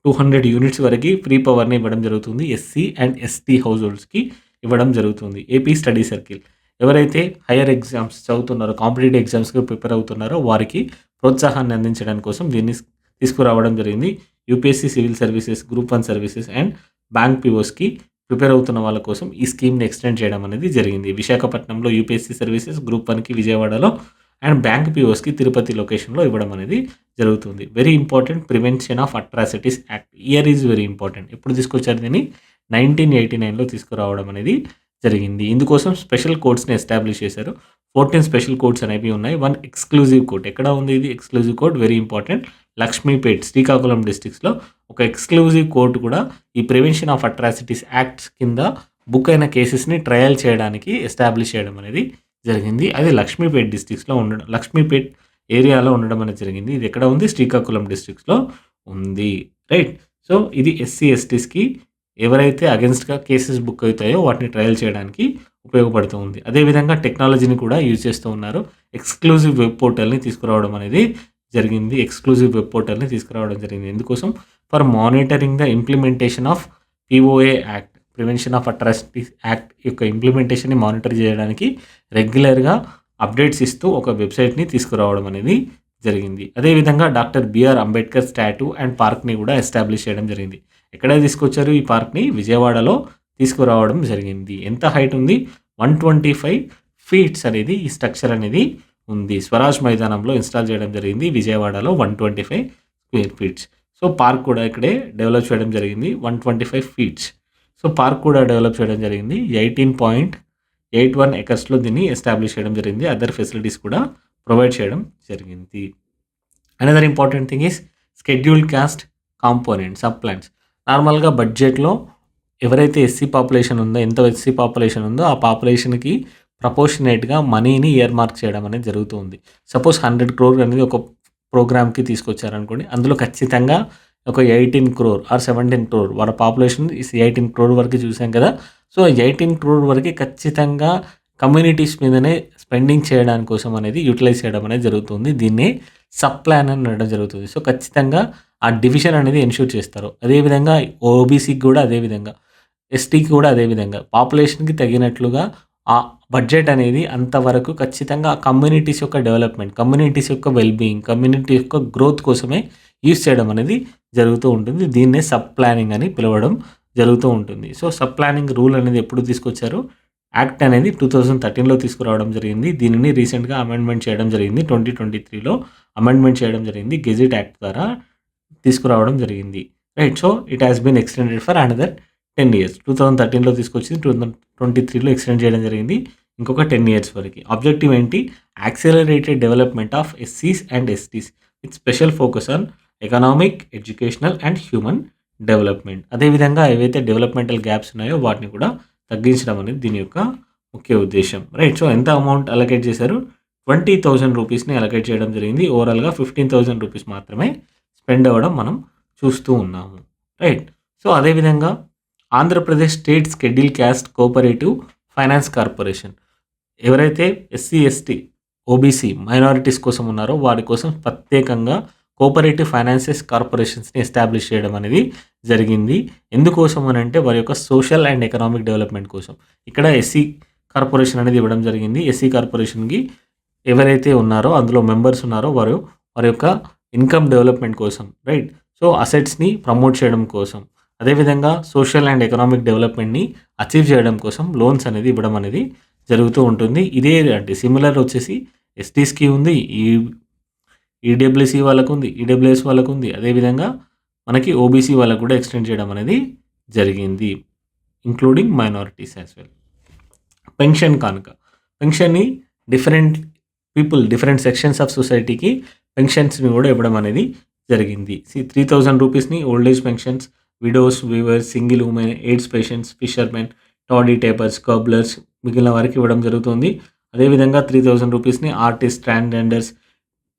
200 యూనిట్స్ వరకు ఫ్రీ పవర్‌ని ఇవ్వడం జరుగుతుంది. ఎస్సీ అండ్ ఎస్టీ హౌస్ హోల్డ్స్‌కి ఇవ్వడం జరుగుతుంది. ఏపీ స్టడీ సర్కిల్ ఎవరైతే హైయర్ ఎగ్జామ్స్ చదువుతున్నారో, కాంపిటేటివ్ ఎగ్జామ్స్‌కి ప్రిపేర్ అవుతున్నారో వారికి ప్రోత్సాహాన్ని అందించడానికి కోసం దీన్ని తీసుకురావడం జరిగింది. UPSC civil services, group 1 services and bank పీఓస్‌కి ప్రిపేర్ అవుతున్న వాళ్ళ కోసం ఈ స్కీమ్‌ని ఎక్స్టెండ్ చేయడం అనేది జరిగింది. విశాఖపట్నంలో యూపీఎస్సీ సర్వీసెస్, గ్రూప్ 1కి విజయవాడలో అండ్ బ్యాంక్ పీఓస్‌కి తిరుపతి లొకేషన్‌లో ఇవ్వడం అనేది జరుగుతుంది. Very important prevention of atrocities act. Year is very important. ఎప్పుడు తీసుకొచ్చారు దీన్ని? 1989లో తీసుకురావడం అనేది జరిగింది. ఇందుకోసం స్పెషల్ కోడ్స్‌ని ఎస్టాబ్లిష్ చేశారు. 14 స్పెషల్ కోడ్స్ అనేవి ఉన్నాయి. 1 ఎక్స్‌క్లూజివ్ కోడ్. ఎక్కడ ఉంది ఇది exclusive code? Very important. Lakshmipet, Srikakulam డిస్ట్రిక్ట్స్‌లో ఒక ఎక్స్‌క్లూజివ్ కోర్ట్ కూడా ఈ ప్రివెన్షన్ ఆఫ్ అట్రాసిటీస్ యాక్ట్స్ కింద బుక్ అయిన కేసెస్‌ని ట్రయల్ చేయడానికి ఎస్టాబ్లిష్ చేయడం అనేది జరిగింది. అది లక్ష్మీపేట్ ఏరియాలో ఉండడం అనేది జరిగింది. ఇది ఎక్కడ ఉంది? శ్రీకాకుళం డిస్ట్రిక్ట్స్‌లో ఉంది. రైట్. సో, ఇది ఎస్సీ, ఎస్టీస్‌కి ఎవరైతే అగెన్స్ట్‌గా కేసెస్ బుక్ అవుతాయో వాటిని ట్రయల్ చేయడానికి ఉపయోగపడుతూ ఉంది. అదేవిధంగా టెక్నాలజీని కూడా యూజ్ చేస్తూ ఉన్నారు. ఎక్స్‌క్లూజివ్ వెబ్ పోర్టల్‌ని తీసుకురావడం అనేది జరిగింది. ఎందుకోసం? For monitoring the implementation of POA act, prevention of atrocities act యొక్క ఇంప్లిమెంటేషన్‌ని మానిటర్ చేయడానికి రెగ్యులర్‌గా అప్డేట్స్ ఇస్తూ ఒక వెబ్‌సైట్‌ని తీసుకురావడం అనేది జరిగింది. అదేవిధంగా doctor BR Ambedkar statue and పార్క్‌ని కూడా ఎస్టాబ్లిష్ చేయడం జరిగింది. ఎక్కడ తీసుకొచ్చారు ఈ పార్క్‌ని? విజయవాడలో తీసుకురావడం జరిగింది. ఎంత హైట్ ఉంది? 125 ఫీట్స్ అనేది ఈ స్ట్రక్చర్ అనేది ఉంది. స్వరాజ్ మైదానంలో ఇన్‌స్టాల్ చేయడం జరిగింది. విజయవాడలో 125 స్క్వేర్ ఫీట్స్. సో, పార్క్ కూడా ఇక్కడే డెవలప్ చేయడం జరిగింది. 125 ఫీట్స్. సో, పార్క్ కూడా డెవలప్ చేయడం జరిగింది. 18.81 ఎకర్స్‌లో దీన్ని ఎస్టాబ్లిష్ చేయడం జరిగింది. అదర్ ఫెసిలిటీస్ కూడా ప్రొవైడ్ చేయడం జరిగింది. Another important thing is scheduled cost component sub plans. నార్మల్‌గా బడ్జెట్‌లో ఎవరైతే ఎస్సీ పాపులేషన్ ఉందో, ఎంత ఎస్సీ పాపులేషన్ ఉందో ఆ పాపులేషన్‌కి ప్రపోర్షనేట్‌గా మనీని ఇయర్ మార్క్ చేయడం అనేది జరుగుతూ ఉంది. సపోజ్ 100 crore అనేది ఒక ప్రోగ్రామ్‌కి తీసుకొచ్చారనుకోండి. అందులో ఖచ్చితంగా ఒక 18 క్రోర్ ఆర్ 17 క్రోర్ వాళ్ళ పాపులేషన్ 18 క్రోర్ వరకు చూసాం కదా. సో 18 క్రోర్ వరకు ఖచ్చితంగా కమ్యూనిటీస్ మీదనే స్పెండింగ్ చేయడానికి కోసం అనేది యూటిలైజ్ చేయడం అనేది జరుగుతుంది. దీన్నే సబ్ ప్లాన్ అని అనడం జరుగుతుంది. సో ఖచ్చితంగా ఆ డివిజన్ అనేది ఎన్ష్యూర్ చేస్తారు. అదేవిధంగా ఓబీసీకి కూడా అదేవిధంగా, ఎస్టీకి కూడా అదేవిధంగా పాపులేషన్కి తగినట్లుగా ఆ బడ్జెట్ అనేది అంతవరకు ఖచ్చితంగా కమ్యూనిటీస్ యొక్క డెవలప్మెంట్, కమ్యూనిటీస్ యొక్క వెల్బీయింగ్, కమ్యూనిటీ యొక్క గ్రోత్ కోసమే యూజ్ చేయడం అనేది జరుగుతూ ఉంటుంది. దీన్నే సబ్ ప్లానింగ్ అని పిలవడం జరుగుతూ ఉంటుంది. సో సబ్ ప్లానింగ్ రూల్ అనేది ఎప్పుడు తీసుకొచ్చారు? యాక్ట్ అనేది 2013లో తీసుకురావడం జరిగింది. దీనిని రీసెంట్గా అమెండ్మెంట్ చేయడం జరిగింది. 2023లో అమెండ్మెంట్ చేయడం జరిగింది. గెజెట్ యాక్ట్ ద్వారా తీసుకురావడం జరిగింది. Right. So it has been extended for another 10 years. 2013లో తీసుకొచ్చి 2023లో ఎక్స్టెండ్ చేయడం జరిగింది. ఇంకొక 10 years వరకు. ఆబ్జెక్టివ్ ఏంటి? యాక్సిలరేటెడ్ డెవలప్మెంట్ ఆఫ్ ఎస్సీస్ and STs with special focus on economic, educational and human development. అదేవిధంగా ఏవైతే డెవలప్మెంటల్ గ్యాప్స్ ఉన్నాయో వాటిని కూడా తగ్గించడం అనేది దీని యొక్క ముఖ్య ఉద్దేశం. రైట్. సో ఎంత అమౌంట్ అలొకేట్ చేశారు? 20,000 రూపీస్ని అలొకేట్ చేయడం జరిగింది. ఓవరాల్గా 15,000 రూపీస్ మాత్రమే స్పెండ్ అవ్వడం మనం చూస్తూ ఉన్నాము. రైట్. సో అదేవిధంగా Andhra Pradesh state schedule caste cooperative finance corporation ఎవరైతే ఎస్సీ, ఎస్టీ, ఓబీసీ మైనారిటీస్ కోసం ఉన్నారో వారి కోసం ప్రత్యేకంగా కోఆపరేటివ్ ఫైనాన్సెస్ కార్పొరేషన్స్ని ఎస్టాబ్లిష్ చేయడం అనేది జరిగింది. ఎందుకోసం అని అంటే వారి యొక్క సోషల్ అండ్ ఎకనామిక్ డెవలప్మెంట్ కోసం. ఇక్కడ ఎస్సీ కార్పొరేషన్ అనేది ఇవ్వడం జరిగింది. ఎస్సీ కార్పొరేషన్కి ఎవరైతే ఉన్నారో అందులో మెంబర్స్ ఉన్నారో వారి యొక్క ఇన్కమ్ డెవలప్మెంట్ కోసం. రైట్. సో అసెట్స్ని ప్రమోట్ చేయడం కోసం, అదేవిధంగా సోషల్ అండ్ ఎకనామిక్ డెవలప్మెంట్ని అచీవ్ చేయడం కోసం లోన్స్ అనేది ఇవ్వడం అనేది జరుగుతూ ఉంటుంది. ఇదే అంటే సిమిలర్ వచ్చేసి ఎస్టీస్కి ఉంది, ఈడబ్ల్యూసీ వాళ్ళకు ఉంది, ఈడబ్ల్యూఎస్ వాళ్ళకు ఉంది. అదేవిధంగా మనకి ఓబీసీ వాళ్ళకు కూడా ఎక్స్టెండ్ చేయడం అనేది జరిగింది, including minorities as well. Pension Kanuka. పెన్షన్ని different people, different sections of సొసైటీకి పెన్షన్స్ని కూడా ఇవ్వడం అనేది జరిగింది. 3,000 రూపీస్ని old age pensions, widows, weavers, single women, AIDS patients, fishermen, toddy tappers, cobblers మిగిలిన వారికి ఇవ్వడం జరుగుతుంది. అదేవిధంగా 3,000 రూపీస్ని artist, transgenders,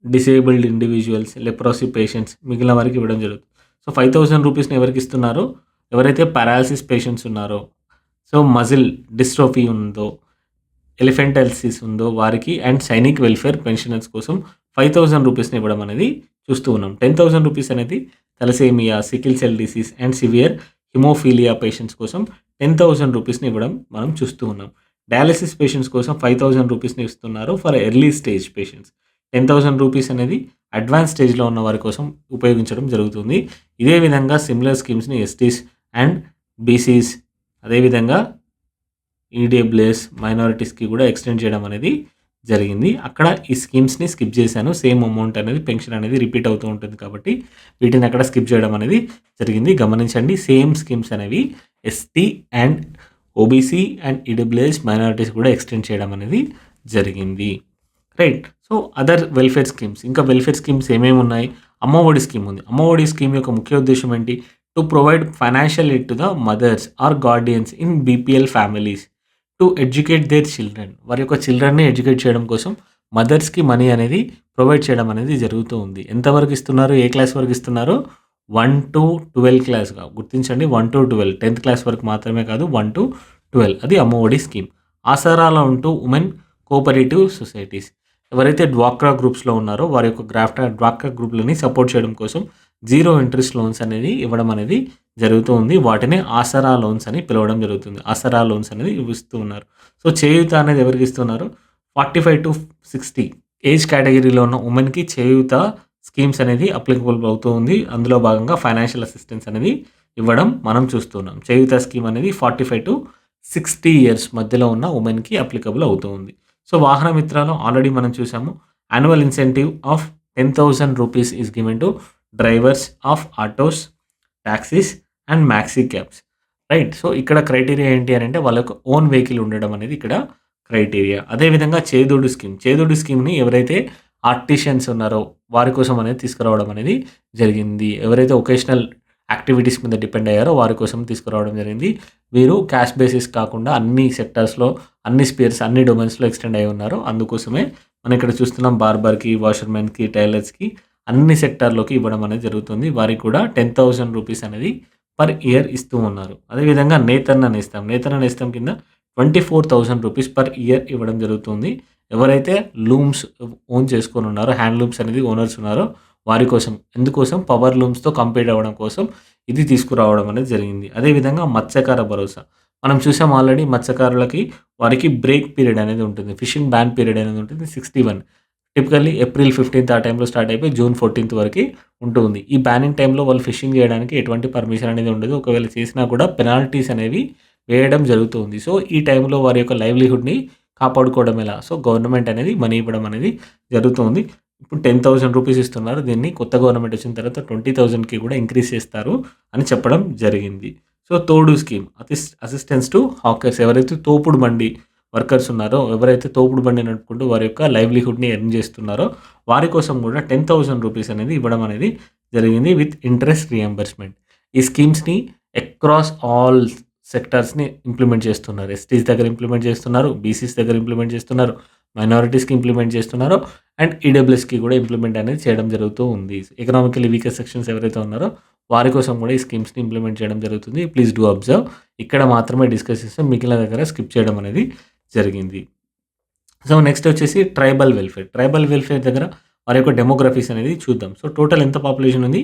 disabled individuals, leprosy patients మిగిలిన వారికి ఇవ్వడం జరుగుతుంది. సో 5,000 రూపీస్ని ఎవరికి ఇస్తున్నారో? ఎవరైతే పారాలసిస్ పేషెంట్స్ ఉన్నారో, సో మజిల్ డిస్ట్రోఫీ ఉందో, ఎలిఫెంటల్సిస్ ఉందో వారికి అండ్ సైనిక్ వెల్ఫేర్ పెన్షనర్స్ కోసం 5,000 రూపీస్ని ఇవ్వడం అనేది చూస్తూ ఉన్నాం. 10,000 రూపీస్ అనేది thalassaemia, sickle cell disease and severe haemophilia patients కోసం 10,000 రూపీస్ని ఇవ్వడం మనం చూస్తూ ఉన్నాం. డయాలసిస్ పేషెంట్స్ కోసం 5,000 రూపీస్ని ఇస్తున్నారు for early stage patients. 10,000 rupees అనేది అడ్వాన్స్ స్టేజ్లో ఉన్న వారి కోసం ఉపయోగించడం జరుగుతుంది. ఇదే విధంగా సిమిలర్ స్కీమ్స్ని ఎస్టీస్ అండ్ బీసీస్, అదేవిధంగా ఈడబ్ల్యూఎస్ మైనారిటీస్కి కూడా ఎక్స్టెండ్ చేయడం అనేది జరిగింది. అక్కడ ఈ స్కీమ్స్ని స్కిప్ చేశాను. సేమ్ అమౌంట్ అనేది పెన్షన్ అనేది రిపీట్ అవుతూ ఉంటుంది కాబట్టి వీటిని అక్కడ స్కిప్ చేయడం అనేది జరిగింది. గమనించండి, సేమ్ స్కీమ్స్ అనేవి ST and OBC and EWS minorities కూడా ఎక్స్టెండ్ చేయడం అనేది జరిగింది. Right. So other welfare schemes, ఇంకా వెల్ఫేర్ స్కీమ్స్ ఏమేమి ఉన్నాయి? అమ్మఒడి స్కీమ్ ఉంది. అమ్మఒడి స్కీమ్ యొక్క ముఖ్య ఉద్దేశం ఏంటి? To provide financial aid to the mothers or guardians in BPL families to educate their children. వారి యొక్క చిల్డ్రన్ని ఎడ్యుకేట్ చేయడం కోసం మదర్స్కి మనీ అనేది ప్రొవైడ్ చేయడం అనేది జరుగుతూ ఉంది. ఎంతవరకు ఇస్తున్నారు? ఏ క్లాస్ వరకు ఇస్తున్నారు? 1 to 12 క్లాస్గా గుర్తించండి. 1 to 12, 10th క్లాస్ వరకు మాత్రమే కాదు, 1 to 12 అది అమ్మఒడి స్కీమ్. ఆసరాలో ఉంటూ ఉమెన్ కోఆపరేటివ్ సొసైటీస్ ఎవరైతే డ్వాక్రా గ్రూప్స్లో ఉన్నారో వారి యొక్క డ్వాక్రా గ్రూప్లని సపోర్ట్ చేయడం కోసం 0 ఇంట్రెస్ట్ లోన్స్ అనేది ఇవ్వడం అనేది జరుగుతూ ఉంది. వాటిని ఆసరా లోన్స్ అని పిలవడం జరుగుతుంది. ఆసరా లోన్స్ అనేది ఇస్తూ ఉన్నారు. సో చేయూత అనేది ఎవరికి ఇస్తున్నారు? 45 to 60 ఏజ్ కేటగిరీలో ఉన్న ఉమెన్కి చేయూత స్కీమ్స్ అనేది అప్లికబుల్ అవుతూ ఉంది. అందులో భాగంగా ఫైనాన్షియల్ అసిస్టెన్స్ అనేది ఇవ్వడం మనం చూస్తున్నాం. చేయూత స్కీమ్ అనేది 45 to 60 years మధ్యలో ఉన్న ఉమెన్కి అప్లికబుల్ అవుతూ ఉంది. సో వాహన మిత్రాలు ఆల్రెడీ మనం చూసాము. Annual incentive of 10,000 rupees is given to drivers of autos, taxis and maxi cabs. Right. So ఇక్కడ క్రైటీరియా ఏంటి అని అంటే వాళ్ళకు ఓన్ వెహికల్ ఉండడం అనేది ఇక్కడ క్రైటీరియా. అదేవిధంగా చేదోడు స్కీమ్. చేదోడు స్కీమ్ని ఎవరైతే ఆర్టిషియన్స్ ఉన్నారో వారి కోసం అనేది తీసుకురావడం అనేది జరిగింది. ఎవరైతే ఒకేషనల్ యాక్టివిటీస్ మీద డిపెండ్ అయ్యారో వారి కోసం తీసుకురావడం జరిగింది. వీరు క్యాష్ బేసిస్ కాకుండా అన్ని సెక్టర్స్లో, అన్ని స్పేర్స్, అన్ని డొమైన్స్లో ఎక్స్టెండ్ అయి ఉన్నారు. అందుకోసమే మనం ఇక్కడ చూస్తున్నాం బార్బర్కి, వాషర్మెన్కి, టైలర్స్కి అన్ని సెక్టార్‌లోకి ఇవ్వడం అనేది జరుగుతుంది. వారికి కూడా 10,000 రూపీస్ అనేది పర్ ఇయర్ ఇస్తూ ఉన్నారు. అదేవిధంగా నేతన్న నేస్తం, నేతన్న నేస్తం కింద 24,000 రూపీస్ పర్ ఇయర్ ఇవ్వడం జరుగుతుంది. ఎవరైతే లూమ్స్ ఓన్ చేసుకొని ఉన్నారో, హ్యాండ్ లూమ్స్ అనేది ఓనర్స్ ఉన్నారో వారి కోసం. ఎందుకోసం? పవర్ లూమ్స్‌తో కంపీట్ అవ్వడం కోసం ఇది తీసుకురావడం అనేది జరిగింది. అదేవిధంగా మత్స్యకార భరోసా. మనం చూసాం ఆల్రెడీ మత్స్యకారులకి వారికి బ్రేక్ పీరియడ్ అనేది ఉంటుంది. ఫిషింగ్ బ్యాన్ పీరియడ్ అనేది ఉంటుంది 61. టిపికల్లీ ఏప్రిల్ 15థ్ ఆ టైంలో స్టార్ట్ అయిపోయి జూన్ 14థ్ వరకి ఉంటుంది. ఈ బ్యానింగ్ టైంలో వాళ్ళు ఫిషింగ్ చేయడానికి ఎటువంటి పర్మిషన్ అనేది ఉండదు. ఒకవేళ చేసినా కూడా పెనాల్టీస్ అనేవి వేయడం జరుగుతుంది. సో, ఈ టైంలో వారి యొక్క లైవ్లీహుడ్‌ని కాపాడుకోవడం ఎలా? సో, గవర్నమెంట్ అనేది మనీ ఇవ్వడం అనేది జరుగుతుంది. ఇప్పుడు 10,000 రూపీస్ ఇస్తున్నారు. దీన్ని కొత్త గవర్నమెంట్ వచ్చిన తర్వాత 20,000కి కూడా ఇంక్రీజ్ చేస్తారు అని చెప్పడం జరిగింది. సో, తోడు స్కీమ్ అసిస్టెన్స్ టు హాకర్స్. ఎవరైతే తోపుడు బండి వర్కర్స్ ఉన్నారో, ఎవరైతే తోపుడు బండి నడుపుకుంటూ వారి యొక్క లైవ్లీహుడ్‌ని ఎర్న్ చేస్తున్నారో వారి కోసం కూడా 10,000 రూపీస్ అనేది ఇవ్వడం అనేది జరిగింది విత్ ఇంట్రెస్ట్ రియంబర్స్‌మెంట్. ఈ స్కీమ్స్‌ని అక్రాస్ ఆల్ సెక్టార్స్‌ని ఇంప్లిమెంట్ చేస్తున్నారు. ఎస్టీస్ దగ్గర ఇంప్లిమెంట్ చేస్తున్నారు. బీసీస్ దగ్గర ఇంప్లిమెంట్ చేస్తున్నారు. మైనారిటీస్‌కి ఇంప్లిమెంట్ చేస్తున్నారు. అండ్ ఈడబ్ల్యూఎస్‌కి కూడా ఇంప్లిమెంట్ అనేది చేయడం జరుగుతూ ఉంది. ఎకనామికల్లీ వీకర్ సెక్షన్స్ ఎవరైతే ఉన్నారో వారి కోసం కూడా ఈ స్కీమ్స్‌ని ఇంప్లిమెంట్ చేయడం జరుగుతుంది. Please do observe. ఇక్కడ మాత్రమే డిస్కస్ చేస్తాం. మిగిలిన దగ్గర స్కిప్ చేయడం అనేది జరిగింది. సో, నెక్స్ట్ వచ్చేసి ట్రైబల్ వెల్ఫేర్. ట్రైబల్ వెల్ఫేర్ దగ్గర వారి యొక్క డెమోగ్రఫీస్ అనేది చూద్దాం. సో, టోటల్ ఎంత పాపులేషన్ ఉంది?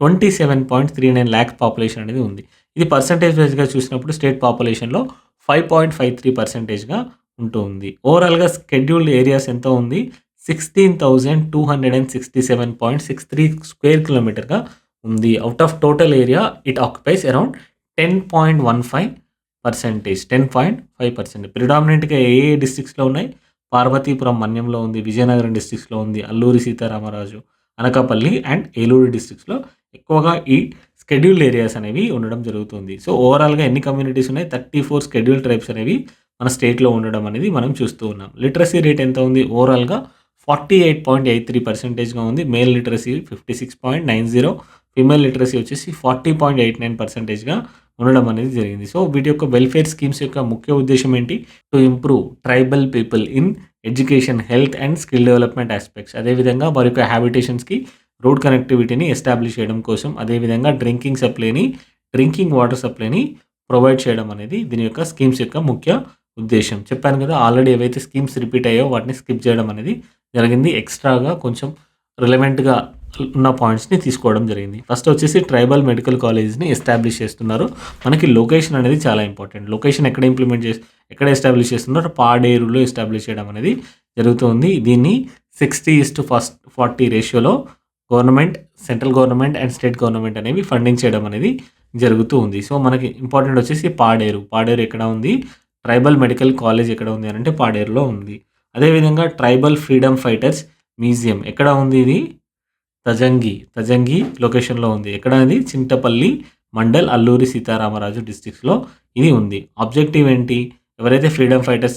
27.39 లాక్స్ పాపులేషన్ అనేది ఉంది. ఇది పర్సెంటేజ్ వైస్‌గా చూసినప్పుడు స్టేట్ పాపులేషన్‌లో 5.53%గా ఉంటూ ఉంది. ఓవరాల్‌గా షెడ్యూల్డ్ ఏరియాస్ ఎంత ఉంది? 16,267.63 స్క్వేర్ కిలోమీటర్‌గా ఉంది. Out of total area it occupies around 10.15%. 10.5%. ప్రిడామినెంట్‌గా ఏ ఏ డిస్ట్రిక్ట్స్‌లో ఉన్నాయి? పార్వతీపురం మన్యంలో ఉంది. విజయనగరం డిస్ట్రిక్ట్స్‌లో ఉంది. అల్లూరి సీతారామరాజు, అనకాపల్లి అండ్ ఏలూరు డిస్ట్రిక్ట్స్‌లో ఎక్కువగా ఈ షెడ్యూల్డ్ ఏరియాస్ అనేవి ఉండడం జరుగుతుంది. సో, ఓవరాల్‌గా ఎన్ని కమ్యూనిటీస్ ఉన్నాయి? 34 షెడ్యూల్డ్ ట్రైబ్స్ అనేవి మన స్టేట్‌లో ఉండడం అనేది మనం చూస్తూ ఉన్నాం. లిటరసీ రేట్ ఎంత ఉంది? ఓవరాల్‌గా 48.83%గా ఉంది. మేల్ లిటరసీ 56.90, ఫీమేల్ లిటరసీ వచ్చేసి 40.89%గా ఉండడం అనేది జరిగింది. సో, వీటి యొక్క వెల్ఫేర్ స్కీమ్స్ యొక్క ముఖ్య ఉద్దేశ్యం ఏంటి? To improve tribal people in education, health and skill development aspects. అదేవిధంగా వారి యొక్క హ్యాబిటేషన్స్‌కి రోడ్ కనెక్టివిటీని ఎస్టాబ్లిష్ చేయడం కోసం, అదేవిధంగా డ్రింకింగ్ వాటర్ సప్లైని ప్రొవైడ్ చేయడం అనేది దీని యొక్క స్కీమ్స్ యొక్క ముఖ్య ఉద్దేశ్యం. చెప్పాను కదా! ఆల్రెడీ ఏవైతే స్కీమ్స్ రిపీట్ అయ్యాయో వాటిని స్కిప్ చేయడం అనేది జరిగింది. ఎక్స్‌ట్రాగా కొంచెం రిలవెంట్‌గా ఉన్న పాయింట్స్‌ని తీసుకోవడం జరిగింది. ఫస్ట్ వచ్చేసి ట్రైబల్ మెడికల్ కాలేజ్‌ని ఎస్టాబ్లిష్ చేస్తున్నారు. మనకి లొకేషన్ అనేది చాలా ఇంపార్టెంట్. లొకేషన్ ఎక్కడ ఎస్టాబ్లిష్ చేస్తున్నారు? పాడేరులో ఎస్టాబ్లిష్ చేయడం అనేది జరుగుతుంది. దీన్ని 60:40 రేషియోలో central government and state government అనేవి ఫండింగ్ చేయడం అనేది జరుగుతూ ఉంది. సో, మనకి ఇంపార్టెంట్ వచ్చేసి పాడేరు. పాడేరు ఎక్కడ ఉంది? ట్రైబల్ మెడికల్ కాలేజ్ ఎక్కడ ఉంది అనంటే పాడేరులో ఉంది. అదేవిధంగా ట్రైబల్ ఫ్రీడమ్ ఫైటర్స్ మ్యూజియం ఎక్కడ ఉంది? ఇది తజంగి లొకేషన్‌లో ఉంది. ఎక్కడ అది? చింతపల్లి మండల్, అల్లూరి సీతారామరాజు డిస్ట్రిక్ట్స్‌లో ఇది ఉంది. ఆబ్జెక్టివ్ ఏంటి? ఎవరైతే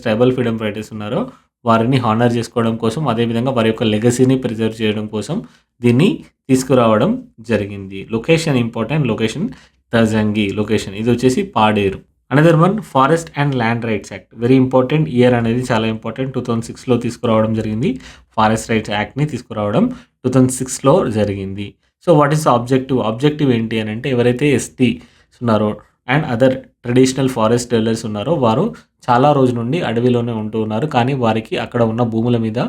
ట్రైబల్ ఫ్రీడమ్ ఫైటర్స్ ఉన్నారో వారిని హానర్ చేసుకోవడం కోసం, అదేవిధంగా వారి యొక్క లెగసీని ప్రిజర్వ్ చేయడం కోసం దీన్ని తీసుకురావడం జరిగింది. Location important. Location Tajangi location. ఇది వచ్చేసి Paderu. Another one forest and land rights act. Very important. Year అనేది చాలా ఇంపార్టెంట్. 2006లో తీసుకురావడం జరిగింది. ఫారెస్ట్ రైట్స్ యాక్ట్‌ని తీసుకురావడం 2006లో జరిగింది. So, what is the objective? Objective ఏంటి అనంటే ఎవరైతే ఎస్టీస్ ఉన్నారో and other traditional forest dealers ఉన్నారో వారు చాలా రోజుల నుండి అడవిలోనే ఉంటూ ఉన్నారు. కానీ వారికి అక్కడ ఉన్న భూముల మీద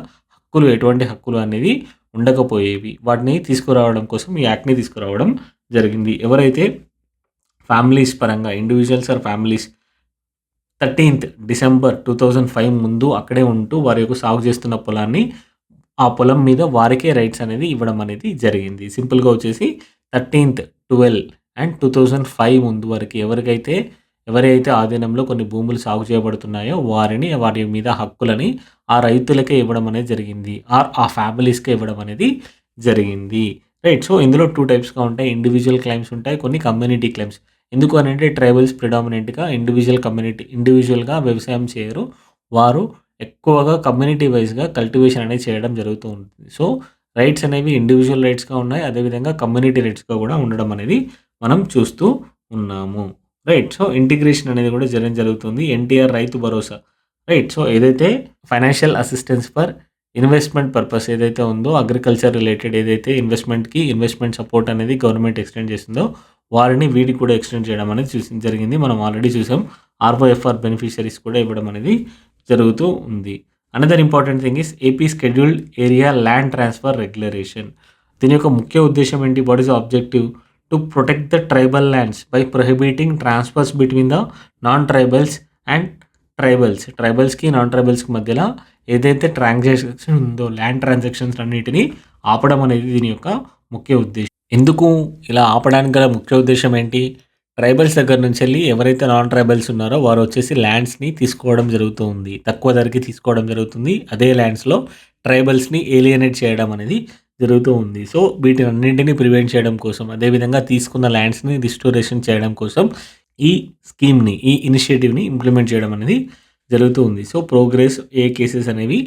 ఎటువంటి హక్కులు అనేది ఉండకపోయేవి. వాటిని తీసుకురావడం కోసం ఈ యాక్ట్‌ని తీసుకురావడం జరిగింది. ఎవరైతే ఫ్యామిలీస్ పరంగా ఇండివిడ్యువల్స్ ఆర్ ఫ్యామిలీస్ 13థ్ డిసెంబర్ 2005 ముందు అక్కడే ఉంటూ వారి యొక్క సాగు చేస్తున్న పొలాన్ని, ఆ పొలం మీద వారికే రైట్స్ అనేది ఇవ్వడం అనేది జరిగింది. సింపుల్‌గా వచ్చేసి 13థ్ 12 అండ్ 2005 ముందు వరకు ఎవరైతే ఆధీనంలో కొన్ని భూములు సాగు చేయబడుతున్నాయో వారి మీద హక్కులని ఆ రైతులకే ఇవ్వడం అనేది జరిగింది. ఆ ఫ్యామిలీస్‌కే ఇవ్వడం అనేది జరిగింది. రైట్. సో, ఇందులో 2 టైప్స్‌గా ఉంటాయి. ఇండివిడ్యువల్ క్లెయిమ్స్ ఉంటాయి. కొన్ని కమ్యూనిటీ క్లెయిమ్స్. ఎందుకు అనంటే ట్రైబల్స్ ప్రిడామినెంట్‌గా ఇండివిడ్యువల్‌గా వ్యవసాయం చేయరు. వారు ఎక్కువగా కమ్యూనిటీ వైస్‌గా కల్టివేషన్ అనేది చేయడం జరుగుతూ ఉంటుంది. సో, రైట్స్ అనేవి ఇండివిడ్యువల్ రైట్స్‌గా ఉన్నాయి. అదేవిధంగా కమ్యూనిటీ రైట్స్‌గా కూడా ఉండడం అనేది మనం చూస్తూ ఉన్నాము. రైట్. సో, ఇంటిగ్రేషన్ అనేది కూడా జరుగుతుంది. ఎన్టీఆర్ రైతు భరోసా. రైట్. సో, ఏదైతే financial assistance for investment purpose ఏదైతే ఉందో అగ్రికల్చర్ రిలేటెడ్ ఏదైతే ఇన్వెస్ట్మెంట్ సపోర్ట్ అనేది గవర్నమెంట్ ఎక్స్టెండ్ చేసిందో వారిని వీటికి కూడా ఎక్స్టెండ్ చేయడం అనేది జరిగింది. మనం ఆల్రెడీ చూసాం. ఆర్ఓఎఫ్ఆర్ బెనిఫిషరీస్ కూడా ఇవ్వడం అనేది జరుగుతూ ఉంది. Another important thing is AP scheduled area land transfer regulation. దీని యొక్క ముఖ్య ఉద్దేశం ఏంటి? What is objective? To protect the tribal lands by prohibiting transfers between the non tribals and ట్రైబల్స్కి నాన్ ట్రైబల్స్కి మధ్యలో ఏదైతే ట్రాన్సాక్షన్ ఉందో ల్యాండ్ ట్రాన్సాక్షన్స్ అన్నిటిని ఆపడం అనేది దీని యొక్క ముఖ్య ఉద్దేశం. ఎందుకు ఇలా ఆపడానికి గల ముఖ్య ఉద్దేశం ఏంటి? ట్రైబల్స్ దగ్గర నుంచి వెళ్ళి ఎవరైతే నాన్ ట్రైబల్స్ ఉన్నారో వారు వచ్చేసి ల్యాండ్స్ని తీసుకోవడం జరుగుతుంది, తక్కువ ధరకి తీసుకోవడం జరుగుతుంది. అదే ల్యాండ్స్లో ట్రైబల్స్ని ఏలియనేట్ చేయడం అనేది జరుగుతూ ఉంది. సో వీటిని అన్నింటినీ ప్రివెంట్ చేయడం కోసం, అదేవిధంగా తీసుకున్న ల్యాండ్స్ని రిస్టోరేషన్ చేయడం కోసం ఈ స్కీమ్ని, ఈ ఇనిషియేటివ్ని ఇంప్లిమెంట్ చేయడం అనేది జరుగుతూ ఉంది. సో ప్రోగ్రెస్, ఏ కేసెస్ అనేవి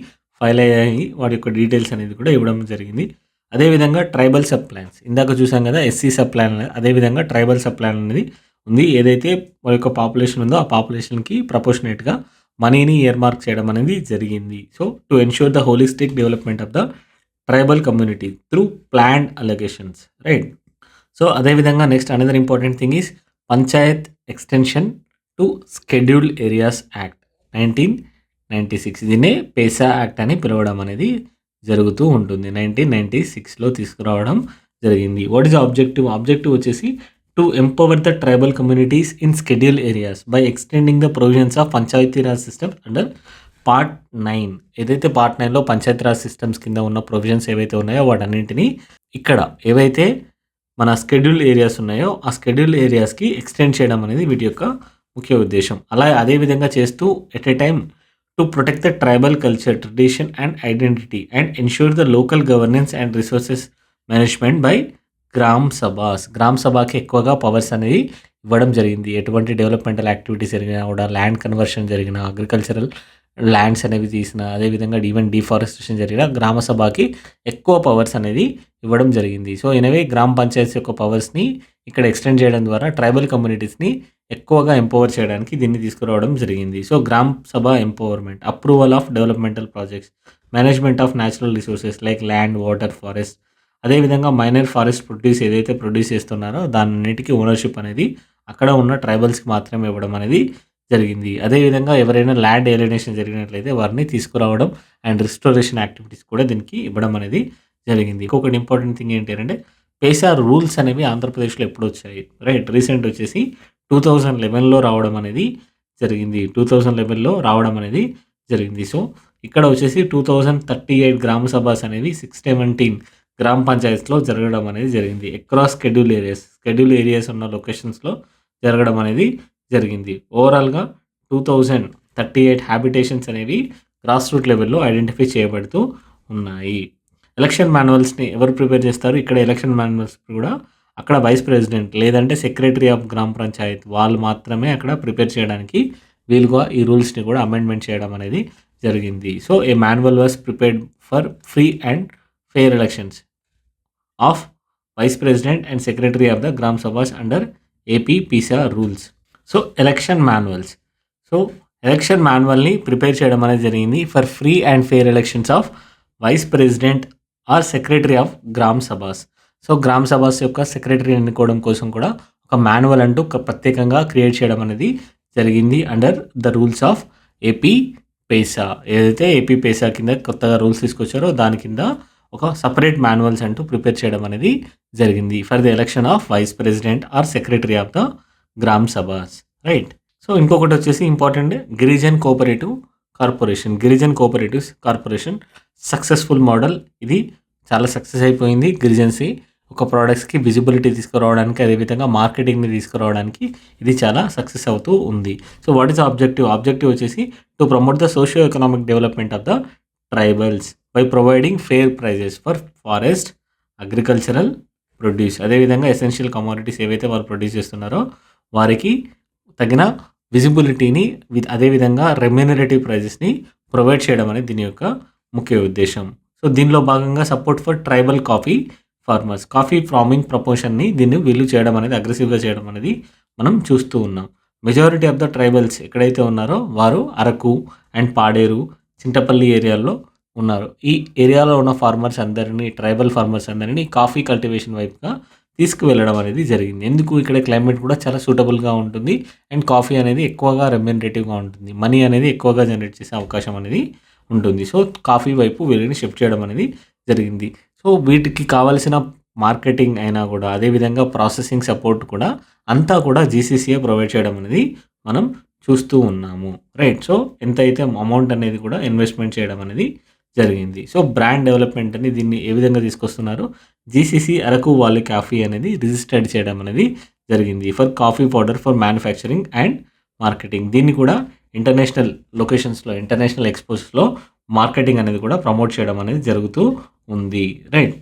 ఫైల్ అయ్యాయి, వాటి యొక్క డీటెయిల్స్ అనేది కూడా ఇవ్వడం జరిగింది. అదేవిధంగా ట్రైబల్ సబ్ ప్లాన్స్ ఇందాక చూసాం కదా, ఎస్సీ సబ్ ప్లాన్. అదేవిధంగా ట్రైబల్ సబ్ ప్లాన్ అనేది ఉంది. ఏదైతే వారి యొక్క పాపులేషన్ ఉందో ఆ పాపులేషన్కి ప్రపోర్షనేట్గా మనీని ఇయర్మార్క్ చేయడం అనేది జరిగింది. So to ensure the holistic development of the tribal community through planned allocations, right. So అదేవిధంగా next another important thing is panchayat extension to scheduled areas act 1996. దీన్నే పేసా యాక్ట్ అని పిలవడం అనేది జరుగుతూ ఉంటుంది. 1996లో తీసుకురావడం జరిగింది. What is objective? ఆబ్జెక్టివ్ వచ్చేసి to empower the tribal communities in schedule areas by extending the provisions of Panchayati Raj systems under part 9. ఏదైతే పార్ట్ 9లో పంచాయతీరాజ్ సిస్టమ్స్ కింద ఉన్న ప్రొవిజన్స్ ఏవైతే ఉన్నాయో వాటన్నింటినీ ఇక్కడ ఏవైతే మన షెడ్యూల్ ఏరియాస్ ఉన్నాయో ఆ షెడ్యూల్ ఏరియాస్కి ఎక్స్టెండ్ చేయడం అనేది వీటి యొక్క ముఖ్య ఉద్దేశం. అదేవిధంగా చేస్తూ at a time to protect the tribal culture, tradition and identity and ensure the local governance and resources management by gram సభకి ఎక్కువగా పవర్స్ అనేది ఇవ్వడం జరిగింది. ఎటువంటి డెవలప్మెంటల్ యాక్టివిటీస్ జరిగినా కూడా, ల్యాండ్ కన్వర్షన్ జరిగిన, అగ్రికల్చరల్ ల్యాండ్స్ అనేవి తీసిన, అదేవిధంగా ఈవెన్ డిఫారెస్టేషన్ జరిగిన గ్రామ సభకి ఎక్కువ పవర్స్ అనేది ఇవ్వడం జరిగింది. సో ఇనవే గ్రామ పంచాయతీ యొక్క పవర్స్ని ఇక్కడ ఎక్స్టెండ్ చేయడం ద్వారా ట్రైబల్ కమ్యూనిటీస్ని ఎక్కువగా ఎంపవర్ చేయడానికి దీన్ని తీసుకురావడం జరిగింది. So gram Sabha empowerment, approval of developmental projects, management of natural resources like land, water, forest, అదేవిధంగా మైనర్ ఫారెస్ట్ ఏదైతే ప్రొడ్యూస్ చేస్తున్నారో దాన్నిటికీ ఓనర్షిప్ అనేది అక్కడ ఉన్న ట్రైబల్స్కి మాత్రమే ఇవ్వడం అనేది జరిగింది. అదేవిధంగా ఎవరైనా ల్యాండ్ ఏలినేషన్ జరిగినట్లయితే వారిని తీసుకురావడం అండ్ రిస్టోరేషన్ యాక్టివిటీస్ కూడా దీనికి ఇవ్వడం అనేది జరిగింది. ఇంకొకటి ఇంపార్టెంట్ థింగ్ ఏంటి అంటే పేసా రూల్స్ అనేవి ఆంధ్రప్రదేశ్లో ఎప్పుడు వచ్చాయి, రైట్. రీసెంట్ వచ్చేసి 2011లో రావడం అనేది జరిగింది. 2011లో రావడం అనేది జరిగింది. సో ఇక్కడ వచ్చేసి 2038 గ్రామ సభస్ అనేవి 617 గ్రామ పంచాయత్స్లో జరగడం అనేది జరిగింది. అక్రాస్ షెడ్యూల్ ఏరియాస్ ఉన్న లొకేషన్స్లో జరగడం అనేది జరిగింది. ఓవరాల్గా 2038 హ్యాబిటేషన్స్ అనేవి గ్రాస్ రూట్ లెవెల్లో ఐడెంటిఫై చేయబడుతూ ఉన్నాయి. ఎలక్షన్ మాన్యువల్స్ని ఎవరు ప్రిపేర్ చేస్తారు? ఇక్కడ ఎలక్షన్ మాన్యువల్స్ కూడా అక్కడ వైస్ ప్రెసిడెంట్ లేదంటే సెక్రటరీ ఆఫ్ గ్రామ పంచాయత్ వాళ్ళు మాత్రమే అక్కడ ప్రిపేర్ చేయడానికి వీలుగా ఈ రూల్స్ని కూడా అమెండ్మెంట్ చేయడం అనేది జరిగింది. So a manual was prepared for free and fair elections of vice president and secretary of the gram sabhas under AP PESA rules. So election మాన్యువల్ని ప్రిపేర్ చేయడం అనేది జరిగింది for free and fair elections of vice president or secretary of gram sabhas. So gram sabhas యొక్క సెక్రటరీ ఎన్నుకోవడం కోసం కూడా ఒక మాన్యువల్ అంటూ ప్రత్యేకంగా క్రియేట్ చేయడం అనేది జరిగింది under the rules of AP PESA. ఏదైతే ఏపీ పేసా కింద కొత్తగా రూల్స్ తీసుకొచ్చారో దాని కింద ఒక సపరేట్ మాన్యువల్స్ అంటూ ప్రిపేర్ చేయడం అనేది జరిగింది for the election of vice president or secretary of the gram sabhas, right. So ఇంకొకటి వచ్చేసి important Girijan cooperative corporation successful model. ఇది చాలా సక్సెస్ అయిపోయింది. గిరిజన్స్కి ఒక ప్రోడక్ట్స్కి విజిబిలిటీ తీసుకురావడానికి, అదేవిధంగా మార్కెటింగ్ని తీసుకురావడానికి ఇది చాలా సక్సెస్ అవుతూ ఉంది. సో వాట్ ఈస్ ఆబ్జెక్టివ్ వచ్చేసి to promote the socio economic development of the tribals by providing fair prices for forest, agricultural produce, అదేవిధంగా ఎసెన్షియల్ కమోడిటీస్ ఏవైతే వాళ్ళు ప్రొడ్యూస్ చేస్తున్నారో వారికి తగిన విజిబిలిటీని అదేవిధంగా రెమ్యూనరేటివ్ ప్రైజెస్ని ప్రొవైడ్ చేయడం అనేది దీని యొక్క ముఖ్య ఉద్దేశం. సో దీనిలో భాగంగా support for tribal coffee farmers, coffee farming ప్రపోర్షన్ని దీన్ని వీళ్ళు చేయడం అనేది అగ్రెసివ్గా చేయడం అనేది మనం చూస్తూ ఉన్నాం. మెజారిటీ ఆఫ్ ద ట్రైబల్స్ ఎక్కడైతే ఉన్నారో వారు అరకు అండ్ పాడేరు, చింతపల్లి ఏరియాల్లో ఉన్నారు. ఈ ఏరియాలో ఉన్న ఫార్మర్స్ అందరినీ, ట్రైబల్ ఫార్మర్స్ అందరినీ కాఫీ కల్టివేషన్ వైపుగా తీసుకువెళ్ళడం అనేది జరిగింది. ఎందుకు ఇక్కడ క్లైమేట్ కూడా చాలా సూటబుల్‌గా ఉంటుంది. అండ్ కాఫీ అనేది ఎక్కువగా రెమ్యునరేటివ్‌గా ఉంటుంది. మనీ అనేది ఎక్కువగా జనరేట్ చేసే అవకాశం అనేది ఉంటుంది. సో, కాఫీ వైపు వీళ్ళని షిఫ్ట్ చేయడం అనేది జరిగింది. సో, వీటికి కావాల్సిన మార్కెటింగ్ అయినా కూడా, అదేవిధంగా ప్రాసెసింగ్ సపోర్ట్ కూడా అంతా కూడా జీసీసీయే ప్రొవైడ్ చేయడం అనేది మనం చూస్తూ ఉన్నాము. రైట్. సో, ఎంతైతే అమౌంట్ అనేది కూడా ఇన్వెస్ట్‌మెంట్ చేయడం అనేది జరిగింది. సో, బ్రాండ్ డెవలప్‌మెంట్ అని దీన్ని ఏ విధంగా తీసుకొస్తున్నారు? జీసీసీ అరకు వ్యాలీ కాఫీ అనేది రిజిస్టర్డ్ చేయడం అనేది జరిగింది. For coffee powder for manufacturing and marketing. దీన్ని కూడా ఇంటర్నేషనల్ లొకేషన్స్‌లో, ఇంటర్నేషనల్ ఎక్స్‌పోస్‌లో మార్కెటింగ్ అనేది కూడా ప్రమోట్ చేయడం అనేది జరుగుతూ ఉంది. రైట్.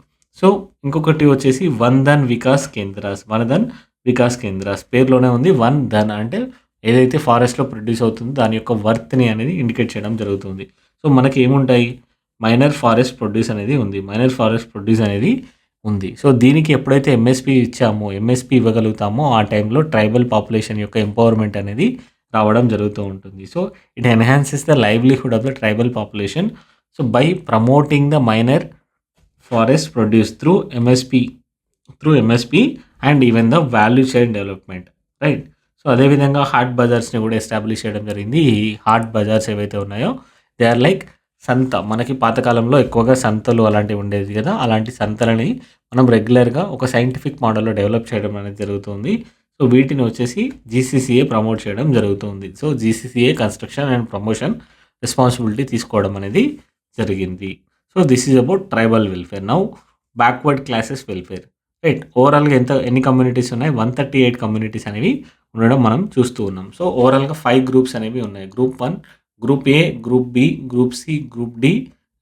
సో, ఇంకొకటి వచ్చేసి వన్‌ధన్ వికాస్ కేంద్రాస్. వన్‌ధన్ వికాస్ కేంద్రాస్ పేరులోనే ఉంది. వన్ ధన్ అంటే ఏదైతే ఫారెస్ట్‌లో ప్రొడ్యూస్ అవుతుందో దాని యొక్క వర్త్‌ని అనేది ఇండికేట్ చేయడం జరుగుతుంది. సో, మనకి ఏముంటాయి? మైనర్ ఫారెస్ట్ ప్రొడ్యూస్ అనేది ఉంది. మైనర్ ఫారెస్ట్ ప్రొడ్యూస్ అనేది ఉంది. సో, దీనికి ఎప్పుడైతే ఎంఎస్‌పీ ఇచ్చామో, ఎంఎస్‌పీ ఇవ్వగలుగుతామో ఆ టైంలో ట్రైబల్ పాపులేషన్ యొక్క ఎంపవర్‌మెంట్ అనేది రావడం జరుగుతూ ఉంటుంది. So, it enhances the livelihood of the tribal population. So, by promoting the minor forest produce through MSP and even the value chain development. Right. So, అదేవిధంగా హాట్ బజార్స్‌ని కూడా ఎస్టాబ్లిష్ చేయడం జరిగింది. ఈ హాట్ బజార్స్ ఏవైతే ఉన్నాయో దే ఆర్ లైక్ సంత. మనకి పాతకాలంలో ఎక్కువగా సంతలు అలాంటివి ఉండేది కదా! అలాంటి సంతలని మనం రెగ్యులర్‌గా ఒక సైంటిఫిక్ మోడల్‌లో డెవలప్ చేయడం అనేది జరుగుతుంది. సో, వీటిని వచ్చేసి జీసీసీఏ ప్రమోట్ చేయడం జరుగుతుంది. So, GCCA construction and promotion responsibility తీసుకోవడం అనేది జరిగింది. So, this is about tribal welfare. Now backward classes welfare. Right. ఓవరాల్‌గా ఎన్ని కమ్యూనిటీస్ ఉన్నాయి? 138 కమ్యూనిటీస్ అనేవి ఉండడం మనం చూస్తూ ఉన్నాం. సో, ఓవరాల్‌గా 5 గ్రూప్స్ అనేవి ఉన్నాయి. Group 1, group A, group B, group C, group D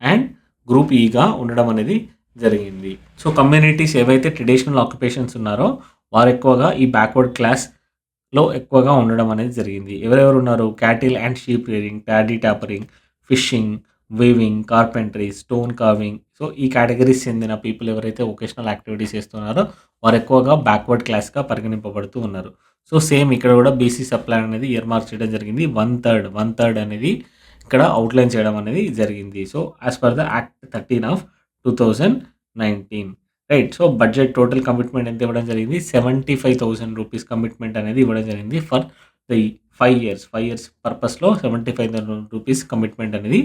and group ఈగా ఉండడం అనేది జరిగింది. సో, కమ్యూనిటీస్ ఏవైతే ట్రెడిషనల్ ఆక్యుపేషన్స్ ఉన్నారో వారు ఎక్కువగా ఈ బ్యాక్వర్డ్ క్లాస్‌లో ఎక్కువగా ఉండడం అనేది జరిగింది. ఎవరెవరు ఉన్నారు? Cattle and sheep rearing, paddy tampering, fishing, weaving, carpentry, stone carving. So, ఈ కేటగరీస్ చెందిన పీపుల్ ఎవరైతే వొకేషనల్ యాక్టివిటీస్ చేస్తున్నారో వారు ఎక్కువగా బ్యాక్వర్డ్ క్లాస్‌గా పరిగణింపబడుతూ ఉన్నారు. సో, సేమ్ ఇక్కడ కూడా బీసీ సప్లై అనేది ఇయర్ మార్క్ చేయడం జరిగింది. వన్ థర్డ్ అనేది ఇక్కడ అవుట్‌లైన్ చేయడం అనేది జరిగింది. So, as per the act 13 of 2019. Right. So, budget total commitment ఎంత ఇవ్వడం జరిగింది? 75,000 రూపీస్ కమిట్మెంట్ అనేది ఇవ్వడం జరిగింది ఫర్ ది 5 ఇయర్స్. 5 ఇయర్స్ పర్పస్‌లో 75,000 రూపీస్ కమిట్మెంట్ అనేది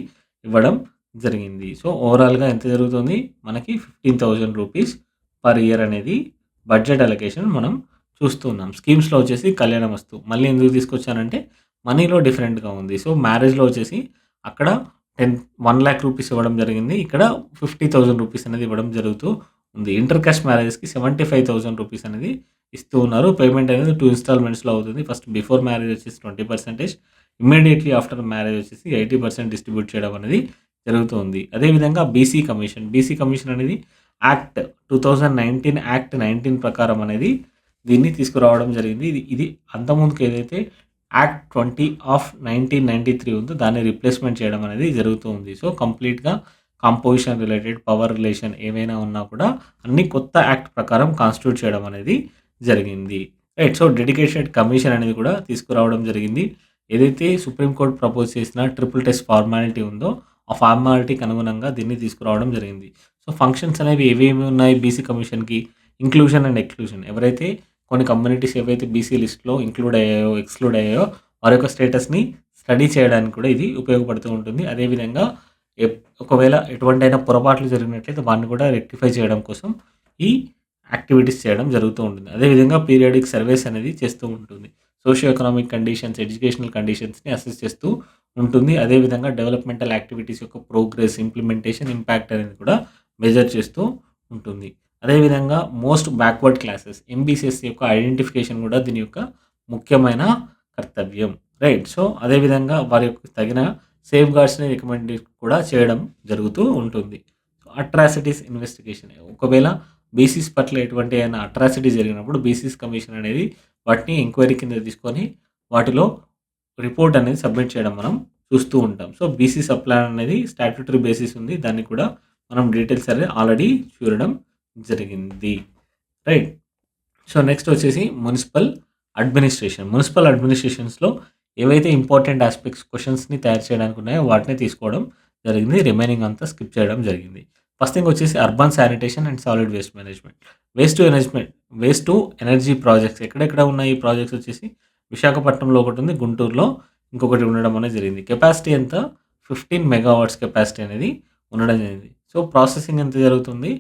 ఇవ్వడం జరిగింది. సో, ఓవరాల్‌గా ఎంత జరుగుతుంది? మనకి 15,000 రూపీస్ పర్ ఇయర్ అనేది బడ్జెట్ అలొకేషన్ మనం చూస్తున్నాం. స్కీమ్స్‌లో వచ్చేసి కళ్యాణమస్తు. మళ్ళీ ఎందుకు తీసుకొచ్చానంటే మనీలో డిఫరెంట్‌గా ఉంది. సో, మ్యారేజ్‌లో వచ్చేసి అక్కడ 1,00,000 రూపీస్ ఇవ్వడం జరిగింది. ఇక్కడ 50,000 రూపీస్ అనేది ఇవ్వడం జరుగుతూ ఉంది. ఇంటర్ కాస్ట్ మ్యారేజెస్‌కి 75,000 రూపీస్ అనేది ఇస్తూ ఉన్నారు. పేమెంట్ అనేది 2 ఇన్‌స్టాల్‌మెంట్స్‌లో అవుతుంది. ఫస్ట్ బిఫోర్ మ్యారేజ్ వచ్చేసి 20%, ఇమ్మీడియేట్‌లీ ఆఫ్టర్ మ్యారేజ్ వచ్చేసి 80% డిస్ట్రిబ్యూట్ చేయడం అనేది జరుగుతుంది. అదేవిధంగా బీసీ కమిషన్ అనేది యాక్ట్ 2019 యాక్ట్ 19 ప్రకారం అనేది దీన్ని తీసుకురావడం జరిగింది. ఇది అంతకుముందుకు ఏదైతే యాక్ట్ 20 ఆఫ్ 1993 ఉందో దాన్ని రిప్లేస్‌మెంట్ చేయడం అనేది జరుగుతూ ఉంది. సో, కంప్లీట్‌గా కాంపోజిషన్ రిలేటెడ్, పవర్ రిలేషన్ ఏవైనా ఉన్నా కూడా అన్ని కొత్త యాక్ట్ ప్రకారం కాన్స్టిట్యూట్ చేయడం అనేది జరిగింది. రైట్. సో, డెడికేటెడ్ కమిషన్ అనేది కూడా తీసుకురావడం జరిగింది. ఏదైతే సుప్రీం కోర్ట్ ప్రపోజ్ చేసిన ట్రిపుల్ టెస్ట్ ఫార్మాలిటీ ఉందో ఆ ఫార్మాలిటీకి అనుగుణంగా దీన్ని తీసుకురావడం జరిగింది. సో, ఫంక్షన్స్ అనేవి ఏవేమి ఉన్నాయి బీసీ కమిషన్‌కి? Inclusion and exclusion. ఎవరైతే కొన్ని కమ్యూనిటీస్ ఏవైతే బీసీ లిస్ట్‌లో ఇంక్లూడ్ అయ్యాయో, ఎక్స్‌క్లూడ్ అయ్యాయో వారి యొక్క స్టేటస్‌ని స్టడీ చేయడానికి కూడా ఇది ఉపయోగపడుతూ ఉంటుంది. అదేవిధంగా ఒకవేళ ఎటువంటైనా పొరపాట్లు జరిగినట్లయితే వాటిని కూడా రెక్టిఫై చేయడం కోసం ఈ యాక్టివిటీస్ చేయడం జరుగుతూ ఉంటుంది. అదేవిధంగా పీరియాడిక్ సర్వేస్ అనేది చేస్తూ ఉంటుంది. సోషియో ఎకనామిక్ కండిషన్స్, ఎడ్యుకేషనల్ కండిషన్స్‌ని అసెస్ చేస్తూ ఉంటుంది. అదేవిధంగా డెవలప్‌మెంటల్ యాక్టివిటీస్ యొక్క ప్రోగ్రెస్, ఇంప్లిమెంటేషన్, ఇంపాక్ట్ అనేది కూడా మెజర్ చేస్తూ ఉంటుంది. అదేవిధంగా మోస్ట్ బ్యాక్వర్డ్ క్లాసెస్ ఎంబీసీఎస్ యొక్క ఐడెంటిఫికేషన్ కూడా దీని యొక్క ముఖ్యమైన కర్తవ్యం. రైట్. సో, అదేవిధంగా వారి యొక్క తగిన సేఫ్‌గార్డ్స్‌ని రికమెండ్ కూడా చేయడం జరుగుతూ ఉంటుంది. Atrocities investigation. ఒకవేళ బీసీస్ పట్ల ఎటువంటి అయినా అట్రాసిటీ జరిగినప్పుడు బీసీస్ కమిషన్ అనేది వాటిని ఎంక్వైరీ కింద తీసుకొని వాటిలో రిపోర్ట్ అనేది సబ్మిట్ చేయడం మనం చూస్తూ ఉంటాం. సో, బీసీ సప్లాన్ అనేది స్టాట్యూటరీ బేసిస్ ఉంది. దాన్ని కూడా మనం డీటెయిల్స్ అనేది ఆల్రెడీ చూడడం జరిగింది. రైట్. సో, నెక్స్ట్ వచ్చేసి మునిసిపల్ అడ్మినిస్ట్రేషన్. మునిసిపల్ అడ్మినిస్ట్రేషన్స్‌లో ఏవైతే ఇంపార్టెంట్ ఆస్పెక్ట్స్ క్వెషన్స్‌ని తయారు చేయడానికి ఉన్నాయో వాటిని తీసుకోవడం జరిగింది. రిమైనింగ్ అంతా స్కిప్ చేయడం జరిగింది. ఫస్ట్ థింగ్ వచ్చేసి urban sanitation and solid waste management. Waste to ఎనర్జ్మెంట్ వేస్ట్ టు ఎనర్జీ ప్రాజెక్ట్స్ ఎక్కడెక్కడ ఉన్నాయి ఈ ప్రాజెక్ట్స్ వచ్చేసి విశాఖపట్నంలో ఒకటుంది. గుంటూరులో ఇంకొకటి ఉండడం అనేది జరిగింది. కెపాసిటీ ఎంత 15 మెగావాట్స్ కెపాసిటీ అనేది ఉండడం జరిగింది. సో, ప్రాసెసింగ్ ఎంత జరుగుతుంది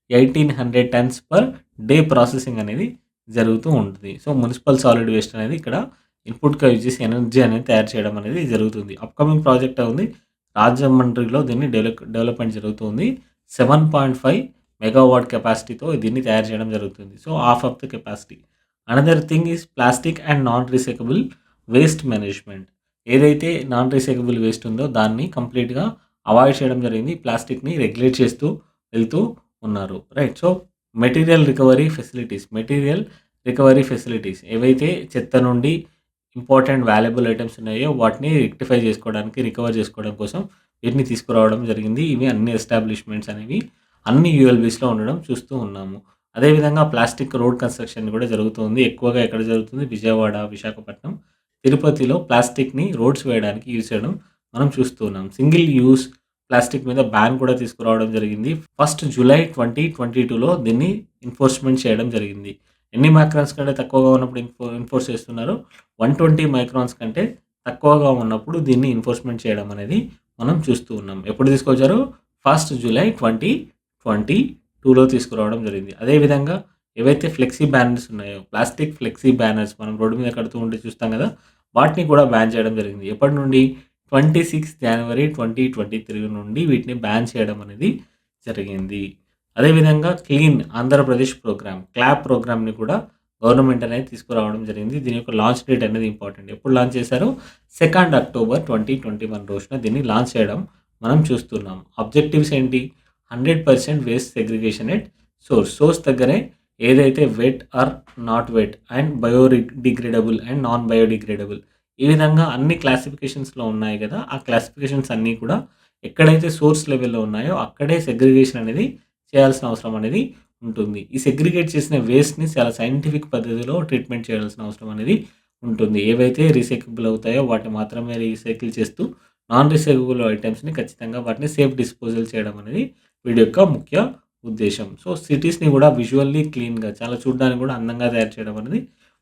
1800 టన్స్ పర్ డే ప్రాసెసింగ్ అనేది జరుగుతూ ఉంటుంది. సో, మునిసిపల్ సాలిడ్ వేస్ట్ అనేది ఇక్కడ ఇన్‌పుట్‌గా యూజ్ చేసి ఎనర్జీ అనేది తయారు చేయడం అనేది జరుగుతుంది. అప్‌కమింగ్ ప్రాజెక్ట్ ఉంది. రాజమండ్రిలో దీన్ని డెవలప్‌మెంట్ జరుగుతుంది. 7.5 మెగావాట్ కెపాసిటీతో దీన్ని తయారు చేయడం జరుగుతుంది. So, half of the capacity. Another thing is plastic and non recyclable waste management. ఏదైతే నాన్ రీసైక్లబుల్ వేస్ట్ ఉందో దాన్ని కంప్లీట్‌గా అవాయిడ్ చేయడం జరిగింది. ప్లాస్టిక్‌ని రెగ్యులేట్ చేస్తూ వెళ్తూ ఉన్నారు. Right. So, material recovery facilities ఏవైతే చెత్త నుండి ఇంపార్టెంట్ వాల్యుబుల్ ఐటెమ్స్ ఉన్నాయో వాటిని రెక్టిఫై చేసుకోవడానికి, రికవర్ చేసుకోవడం కోసం వీటిని తీసుకురావడం జరిగింది. ఇవి అన్ని ఎస్టాబ్లిష్మెంట్స్ అనేవి అన్ని యూఎల్‌బీస్‌లో ఉండడం చూస్తూ ఉన్నాము. అదేవిధంగా ప్లాస్టిక్ రోడ్ కన్‌స్ట్రక్షన్ కూడా జరుగుతుంది. ఎక్కువగా ఎక్కడ జరుగుతుంది? విజయవాడ, విశాఖపట్నం, తిరుపతిలో ప్లాస్టిక్‌ని రోడ్స్ వేయడానికి యూజ్ చేయడం మనం చూస్తూ ఉన్నాం. సింగిల్ యూజ్ ప్లాస్టిక్ మీద బ్యాన్ కూడా తీసుకురావడం జరిగింది. ఫస్ట్ జూలై 2022లో దీన్ని ఎన్ఫోర్స్‌మెంట్ చేయడం జరిగింది. ఎన్ని మైక్రాన్స్ కంటే తక్కువగా ఉన్నప్పుడు ఎన్ఫోర్స్ చేస్తున్నారు? 120 మైక్రాన్స్ కంటే తక్కువగా ఉన్నప్పుడు దీన్ని ఎన్ఫోర్స్‌మెంట్ చేయడం అనేది మనం చూస్తూ ఉన్నాం. ఎప్పుడు తీసుకొచ్చారు? ఫస్ట్ జూలై 2022లో తీసుకురావడం జరిగింది. అదేవిధంగా ఏవైతే ఫ్లెక్సీ బ్యానర్స్ ఉన్నాయో, ప్లాస్టిక్ ఫ్లెక్సీ బ్యానర్స్ మనం రోడ్డు మీద కడుతూ ఉంటే చూస్తాం కదా! వాటిని కూడా బ్యాన్ చేయడం జరిగింది. ఎప్పటి నుండి? 26 జనవరి 2023 నుండి వీటిని బ్యాన్ చేయడం అనేది జరిగింది. అదేవిధంగా క్లీన్ ఆంధ్రప్రదేశ్ ప్రోగ్రామ్, క్లాప్ ప్రోగ్రామ్‌ని కూడా గవర్నమెంట్ అనేది తీసుకురావడం జరిగింది. దీని యొక్క లాంచ్ డేట్ అనేది ఇంపార్టెంట్. ఎప్పుడు లాంచ్ చేశారు? 2 అక్టోబర్ 2021 రోజున దీన్ని లాంచ్ చేయడం మనం చూస్తున్నాం. ఆబ్జెక్టివ్స్ ఏంటి? 100% waste segregation at source. Source దగ్గరే ఏదైతే wet or not wet and degradable and non biodegradable ఈ విధంగా అన్ని క్లాసిఫికేషన్స్‌లో ఉన్నాయి కదా! ఆ క్లాసిఫికేషన్స్ అన్నీ కూడా ఎక్కడైతే సోర్స్ లెవెల్‌లో ఉన్నాయో అక్కడే సెగ్రిగేషన్ అనేది చేయాల్సిన అవసరం అనేది ఉంటుంది. ఈ సెగ్రిగేట్ చేసిన వేస్ట్‌ని చాలా సైంటిఫిక్ పద్ధతిలో ట్రీట్మెంట్ చేయాల్సిన అవసరం అనేది ఉంటుంది. ఏవైతే రీసైక్లబుల్ అవుతాయో వాటిని మాత్రమే రీసైకిల్ చేస్తూ నాన్ రీసైక్లబుల్ ఐటెమ్స్‌ని ఖచ్చితంగా వాటిని సేఫ్ డిస్పోజల్ చేయడం అనేది వీడి యొక్క ముఖ్య ఉద్దేశ్యం. సో, సిటీస్‌ని కూడా విజువల్లీ క్లీన్‌గా చాలా చూడడానికి కూడా అందంగా తయారు చేయడం అనేది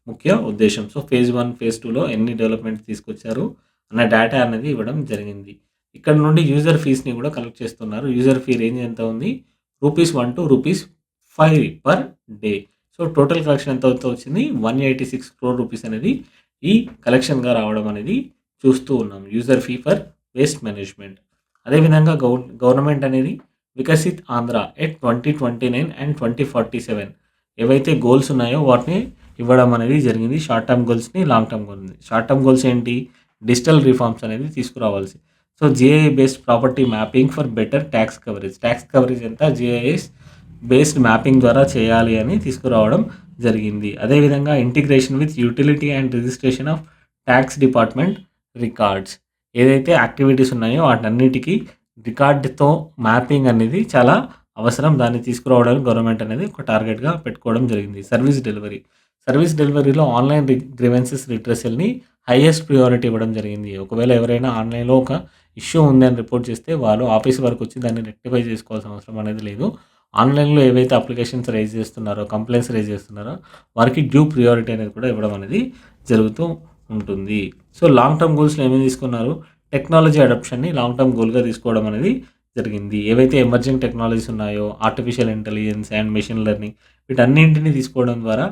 ముఖ్య ఉద్దేశ్యం. సో, ఫేజ్ 1, ఫేజ్ 2లో ఎన్ని డెవలప్‌మెంట్స్ తీసుకొచ్చారు అన్న డేటా అనేది ఇవ్వడం జరిగింది. ఇక్కడ నుండి యూజర్ ఫీస్‌ని కూడా కలెక్ట్ చేస్తున్నారు. యూజర్ ఫీ రేంజ్ ఎంత ఉంది? ₹1 to ₹5 per day. So, total collection ఎంత వచ్చింది? 186 crore రూపీస్ అనేది ఈ కలెక్షన్‌గా రావడం అనేది చూస్తూ ఉన్నాం. User fee for waste management. అదేవిధంగా గవర్నమెంట్ అనేది వికసిత్ ఆంధ్ర ఎట్ 2029 అండ్ 2047 ఏవైతే గోల్స్ ఉన్నాయో వాటిని ఇవ్వడం అనేది జరిగింది. షార్ట్ టర్మ్ గోల్స్‌ని, లాంగ్ టర్మ్ గోల్స్‌ని. షార్ట్ టర్మ్ గోల్స్ ఏంటి? డిజిటల్ రిఫార్మ్స్ అనేది తీసుకురావాల్సి. So, GI based property mapping for better tax coverage. Tax coverage ఎంత? జీఐఎస్ బేస్డ్ మ్యాపింగ్ ద్వారా చేయాలి అని తీసుకురావడం జరిగింది. అదేవిధంగా integration with utility and registration of tax department records. ఏదైతే యాక్టివిటీస్ ఉన్నాయో వాటన్నిటికి రికార్డ్‌తో మ్యాపింగ్ అనేది చాలా అవసరం. దాన్ని తీసుకురావడానికి గవర్నమెంట్ అనేది ఒక టార్గెట్‌గా పెట్టుకోవడం జరిగింది. సర్వీస్ డెలివరీలో ఆన్‌లైన్ గ్రీవెన్సెస్ రిట్రెసల్‌ని హైయెస్ట్ ప్రియారిటీ ఇవ్వడం జరిగింది. ఒకవేళ ఎవరైనా ఆన్‌లైన్‌లో ఒక ఇష్యూ ఉంది అని రిపోర్ట్ చేస్తే వాళ్ళు ఆఫీస్ వరకు వచ్చి దాన్ని రెక్టిఫై చేసుకోవాల్సిన అవసరం అనేది లేదు. ఆన్‌లైన్‌లో ఏవైతే అప్లికేషన్స్ రైజ్ చేస్తున్నారో, కంప్లెయింట్స్ రైజ్ చేస్తున్నారో వారికి డ్యూ ప్రియారిటీ అనేది కూడా ఇవ్వడం అనేది జరుగుతూ ఉంటుంది. సో, లాంగ్ టర్మ్ గోల్స్‌లో ఏమేమి తీసుకున్నారు? టెక్నాలజీ అడాప్షన్‌ని లాంగ్ టర్మ్ గోల్‌గా తీసుకోవడం అనేది జరిగింది. ఏవైతే ఎమర్జింగ్ టెక్నాలజీస్ ఉన్నాయో artificial intelligence and machine learning వీటన్నింటిని తీసుకోవడం ద్వారా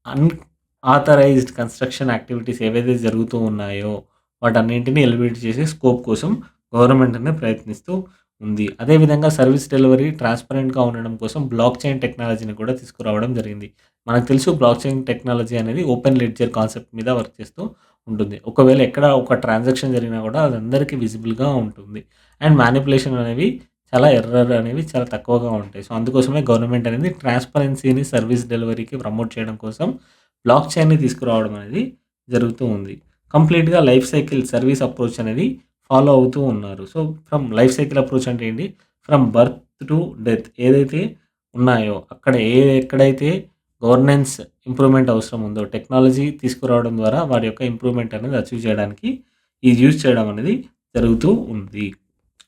అన్‌ఆథరైజ్డ్ కన్‌స్ట్రక్షన్ యాక్టివిటీస్ ఏవైతే జరుగుతూ ఉన్నాయో వాటన్నింటిని ఎలివేట్ చేసే స్కోప్ కోసం గవర్నమెంట్ అనేది ప్రయత్నిస్తూ ఉంది. అదేవిధంగా సర్వీస్ డెలివరీ ట్రాన్స్‌పరెంట్‌గా ఉండడం కోసం బ్లాక్ చైన్ టెక్నాలజీని కూడా తీసుకురావడం జరిగింది. మనకు తెలుసు బ్లాక్ చైన్ టెక్నాలజీ అనేది ఓపెన్ లెడ్జర్ కాన్సెప్ట్ మీద వర్క్ చేస్తూ ఉంటుంది. ఒకవేళ ఎక్కడ ఒక ట్రాన్సాక్షన్ జరిగినా కూడా అది అందరికీ విజిబుల్‌గా ఉంటుంది. అండ్ మ్యానిపులేషన్ అనేవి ఎర్రర్ అనేవి చాలా తక్కువగా ఉంటాయి. సో, అందుకోసమే గవర్నమెంట్ అనేది ట్రాన్స్‌పరెన్సీని సర్వీస్ డెలివరీకి ప్రమోట్ చేయడం కోసం బ్లాక్ చైన్‌ని తీసుకురావడం అనేది జరుగుతూ ఉంది. కంప్లీట్‌గా లైఫ్ సైకిల్ సర్వీస్ అప్రోచ్ అనేది ఫాలో అవుతూ ఉన్నారు. So, from life cycle approach అంటే ఏంటి? ఫ్రమ్ బర్త్ టు డెత్ ఏదైతే ఉన్నాయో అక్కడ ఎక్కడైతే గవర్నెన్స్ ఇంప్రూవ్‌మెంట్ అవసరం ఉందో టెక్నాలజీ తీసుకురావడం ద్వారా వారి యొక్క ఇంప్రూవ్‌మెంట్ అనేది అచీవ్ చేయడానికి ఇది యూజ్ చేయడం అనేది జరుగుతూ ఉంది.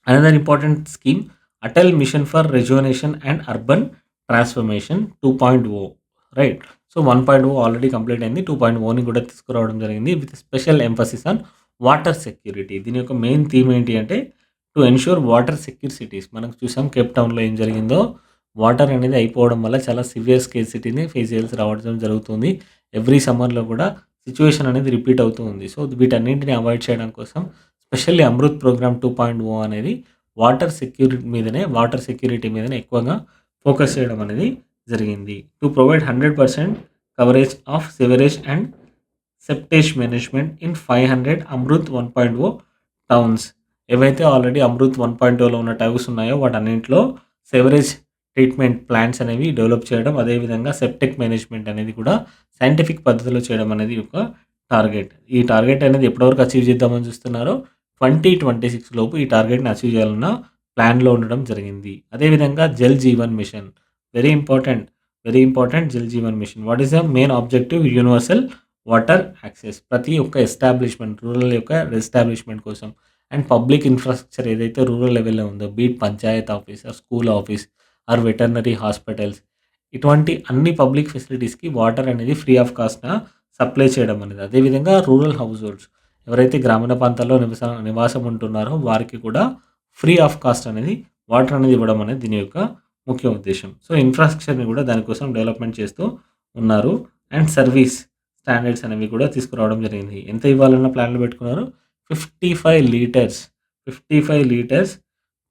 Another important scheme Atal mission for rejuvenation and urban transformation 2.0, right. So 1.0 already complete అయింది. 2.0ని కూడా తీసుకురావడం జరిగింది with special emphasis on water security. దీని యొక్క మెయిన్ థీమ్ ఏంటి అంటే to ensure water secure cities. మనకు చూసాం కేప్ టౌన్లో ఏం జరిగిందో, వాటర్ అనేది అయిపోవడం వల్ల చాలా సివియర్ స్కేర్సిటీని ఫేస్ చేయాల్సి రావడం జరుగుతుంది. ఎవ్రీ సమ్మర్లో కూడా సిచ్యువేషన్ అనేది రిపీట్ అవుతూ ఉంది. సో వీటన్నింటిని అవాయిడ్ చేయడం కోసం స్పెషల్లీ అమృత్ ప్రోగ్రామ్ 2.0 అనేది వాటర్ సెక్యూరిటీ మీదనే ఎక్కువగా ఫోకస్ చేయడం అనేది జరిగింది. To provide 100% coverage of sewerage and septage management in 500 Amrit 1.0 towns. ఏవైతే ఆల్రెడీ అమృత్ 1.0లో ఉన్న టౌన్స్ ఉన్నాయో వాటన్నింటిలో సెవరేజ్ ట్రీట్మెంట్ ప్లాంట్స్ అనేవి డెవలప్ చేయడం, అదేవిధంగా సెప్టిక్ మేనేజ్మెంట్ అనేది కూడా సైంటిఫిక్ పద్ధతిలో చేయడం అనేది ఒక టార్గెట్. ఈ టార్గెట్ అనేది ఎప్పటివరకు అచీవ్ చేద్దామని చూస్తున్నారో 2026 లోపు ఈ టార్గెట్ని అచీవ్ చేయాలన్న ప్లాన్లో ఉండడం జరిగింది. అదేవిధంగా Jal Jeevan mission, very important, Jal Jeevan mission. What is the main objective? Universal water access. ప్రతి ఒక్క ఎస్టాబ్లిష్మెంట్, రూరల్ యొక్క ఎస్టాబ్లిష్మెంట్ కోసం అండ్ పబ్లిక్ ఇన్ఫ్రాస్ట్రక్చర్ ఏదైతే రూరల్ లెవెల్లో ఉందో, be it panchayat office or school office or veterinary hospitals, ఇటువంటి అన్ని పబ్లిక్ ఫెసిలిటీస్కి వాటర్ అనేది ఫ్రీ ఆఫ్ కాస్ట్న సప్లై చేయడం అనేది. అదేవిధంగా రూరల్ హౌస్ హోల్డ్స్, ఎవరైతే గ్రామీణ ప్రాంతాల్లో నివాసం ఉంటున్నారో వారికి కూడా ఫ్రీ ఆఫ్ కాస్ట్ అనేది వాటర్ అనేది ఇవ్వడం అనేది దీని యొక్క ముఖ్య ఉద్దేశం. సో ఇన్ఫ్రాస్ట్రక్చర్ని కూడా దానికోసం డెవలప్మెంట్ చేస్తూ ఉన్నారు. అండ్ సర్వీస్ స్టాండర్డ్స్ అనేవి కూడా తీసుకురావడం జరిగింది. ఎంత ఇవ్వాలన్న ప్లాన్లు పెట్టుకున్నారు? 55 litres, 55 litres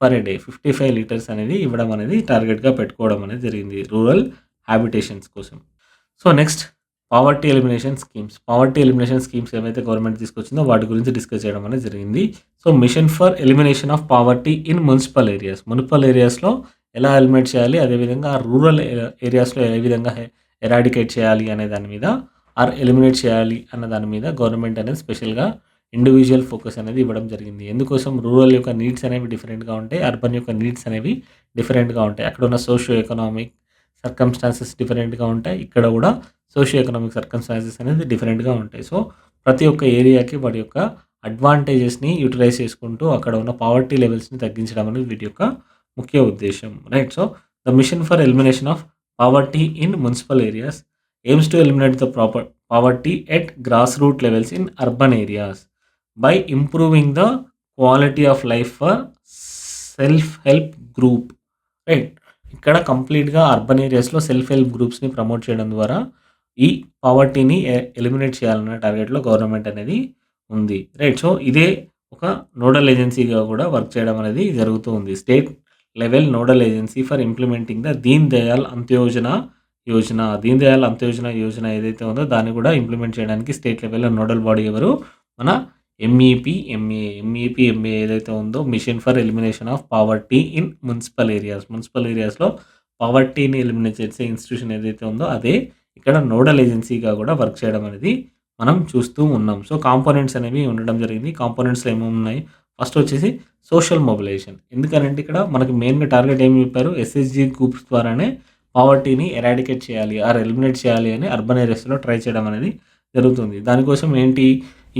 per day, 55 litres అనేది ఇవ్వడం అనేది టార్గెట్గా పెట్టుకోవడం అనేది జరిగింది రూరల్ హ్యాబిటేషన్స్ కోసం. So next poverty elimination schemes ఏవైతే గవర్నమెంట్ తీసుకొచ్చిందో వాటి గురించి డిస్కస్ చేయడం అనేది జరిగింది. So mission for elimination of poverty in municipal ఏరియాస్లో ఎలా ఎలిమినేట్ చేయాలి, అదేవిధంగా రూరల్ ఏరియాస్లో ఏ విధంగా ఎరాడికేట్ చేయాలి అనే దాని మీద, ఎలిమినేట్ చేయాలి అన్న దాని మీద గవర్నమెంట్ అనేది స్పెషల్గా ఇండివిజువల్ ఫోకస్ అనేది ఇవ్వడం జరిగింది. ఎందుకోసం? రూరల్ యొక్క నీడ్స్ అనేవి డిఫరెంట్గా ఉంటాయి, అర్బన్ యొక్క నీడ్స్ అనేవి డిఫరెంట్గా ఉంటాయి. అక్కడ ఉన్న సోషియో ఎకనామిక్ సర్కమ్స్టాన్సెస్ డిఫరెంట్గా ఉంటాయి, ఇక్కడ కూడా సోషియో ఎకనామిక్ సర్కమ్స్టాన్సెస్ అనేది డిఫరెంట్గా ఉంటాయి. సో ప్రతి ఒక్క ఏరియాకి వాటి యొక్క అడ్వాంటేజెస్ని యూటిలైజ్ చేసుకుంటూ అక్కడ ఉన్న పావర్టీ లెవెల్స్ని తగ్గించడం అనేది వీటి యొక్క ముఖ్య ఉద్దేశం, right. So the mission for elimination of poverty in municipal areas aims to eliminate the poverty at grassroots levels in urban areas by improving the quality of life for self-help group, right. ఇక్కడ కంప్లీట్గా అర్బన్ ఏరియాస్లో సెల్ఫ్ హెల్ప్ గ్రూప్స్ని ప్రమోట్ చేయడం ద్వారా ఈ పావర్టీని ఎలిమినేట్ చేయాలన్న టార్గెట్లో గవర్నమెంట్ అనేది ఉంది, రైట్. సో ఇదే ఒక నోడల్ ఏజెన్సీగా కూడా వర్క్ చేయడం అనేది జరుగుతూ ఉంది. State level nodal agency for implementing the Deen Dayal Antyodaya Yojana ఏదైతే ఉందో దాన్ని కూడా ఇంప్లిమెంట్ చేయడానికి స్టేట్ లెవెల్లో నోడల్ బాడీ ఎవరు? మన ఎంఈపీ ఏదైతే ఉందో mission for elimination of poverty in municipal ఏరియాస్లో పావర్టీని ఎలిమినేట్ చేసే ఇన్స్టిట్యూషన్ ఏదైతే ఉందో అదే ఇక్కడ నోడల్ ఏజెన్సీగా కూడా వర్క్ చేయడం అనేది మనం చూస్తూ ఉన్నాం. సో కాంపోనెంట్స్ అనేవి ఉండడం జరిగింది. కాంపోనెంట్స్లో ఏమేమి ఉన్నాయి? ఫస్ట్ వచ్చేసి సోషల్ మొబిలైజేషన్. ఎందుకనంటే ఇక్కడ మనకి మెయిన్గా టార్గెట్ ఏమి చెప్పారు? ఎస్ఎస్జి గ్రూప్స్ ద్వారానే పావర్టీని ఎరాడికేట్ చేయాలి ఎలిమినేట్ చేయాలి అని అర్బన్ ఏరియాస్లో ట్రై చేయడం అనేది జరుగుతుంది. దానికోసం ఏంటి?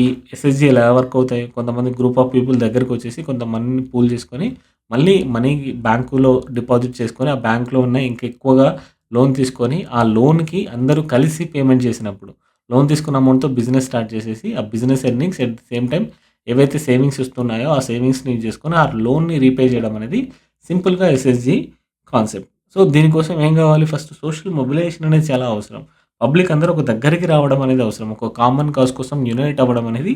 ఈ ఎస్ఎస్జి ఎలా వర్క్ అవుతాయి? కొంతమంది గ్రూప్ ఆఫ్ పీపుల్ దగ్గరకు వచ్చేసి కొంతమందిని పూల్ చేసుకొని మళ్ళీ మనీ బ్యాంకులో డిపాజిట్ చేసుకొని ఆ బ్యాంకులో ఉన్న ఇంకెక్కువగా లోన్ తీసుకొని ఆ లోన్కి అందరూ కలిసి పేమెంట్ చేసినప్పుడు లోన్ తీసుకున్న అమౌంట్తో బిజినెస్ స్టార్ట్ చేసేసి ఆ business earnings at the same time ఏవైతే సేవింగ్స్ వస్తున్నాయో ఆ సేవింగ్స్ని యూజ్ చేసుకొని ఆ లోన్ని రీపే చేయడం అనేది సింపుల్గా ఎస్ఎస్జి కాన్సెప్ట్. సో దీనికోసం ఏం కావాలి? ఫస్ట్ సోషల్ మొబిలైజేషన్ అనేది చాలా అవసరం. పబ్లిక్ అందరూ ఒక దగ్గరికి రావడం అనేది అవసరం. ఒక కామన్ కాజ్ కోసం యునైట్ అవ్వడం అనేది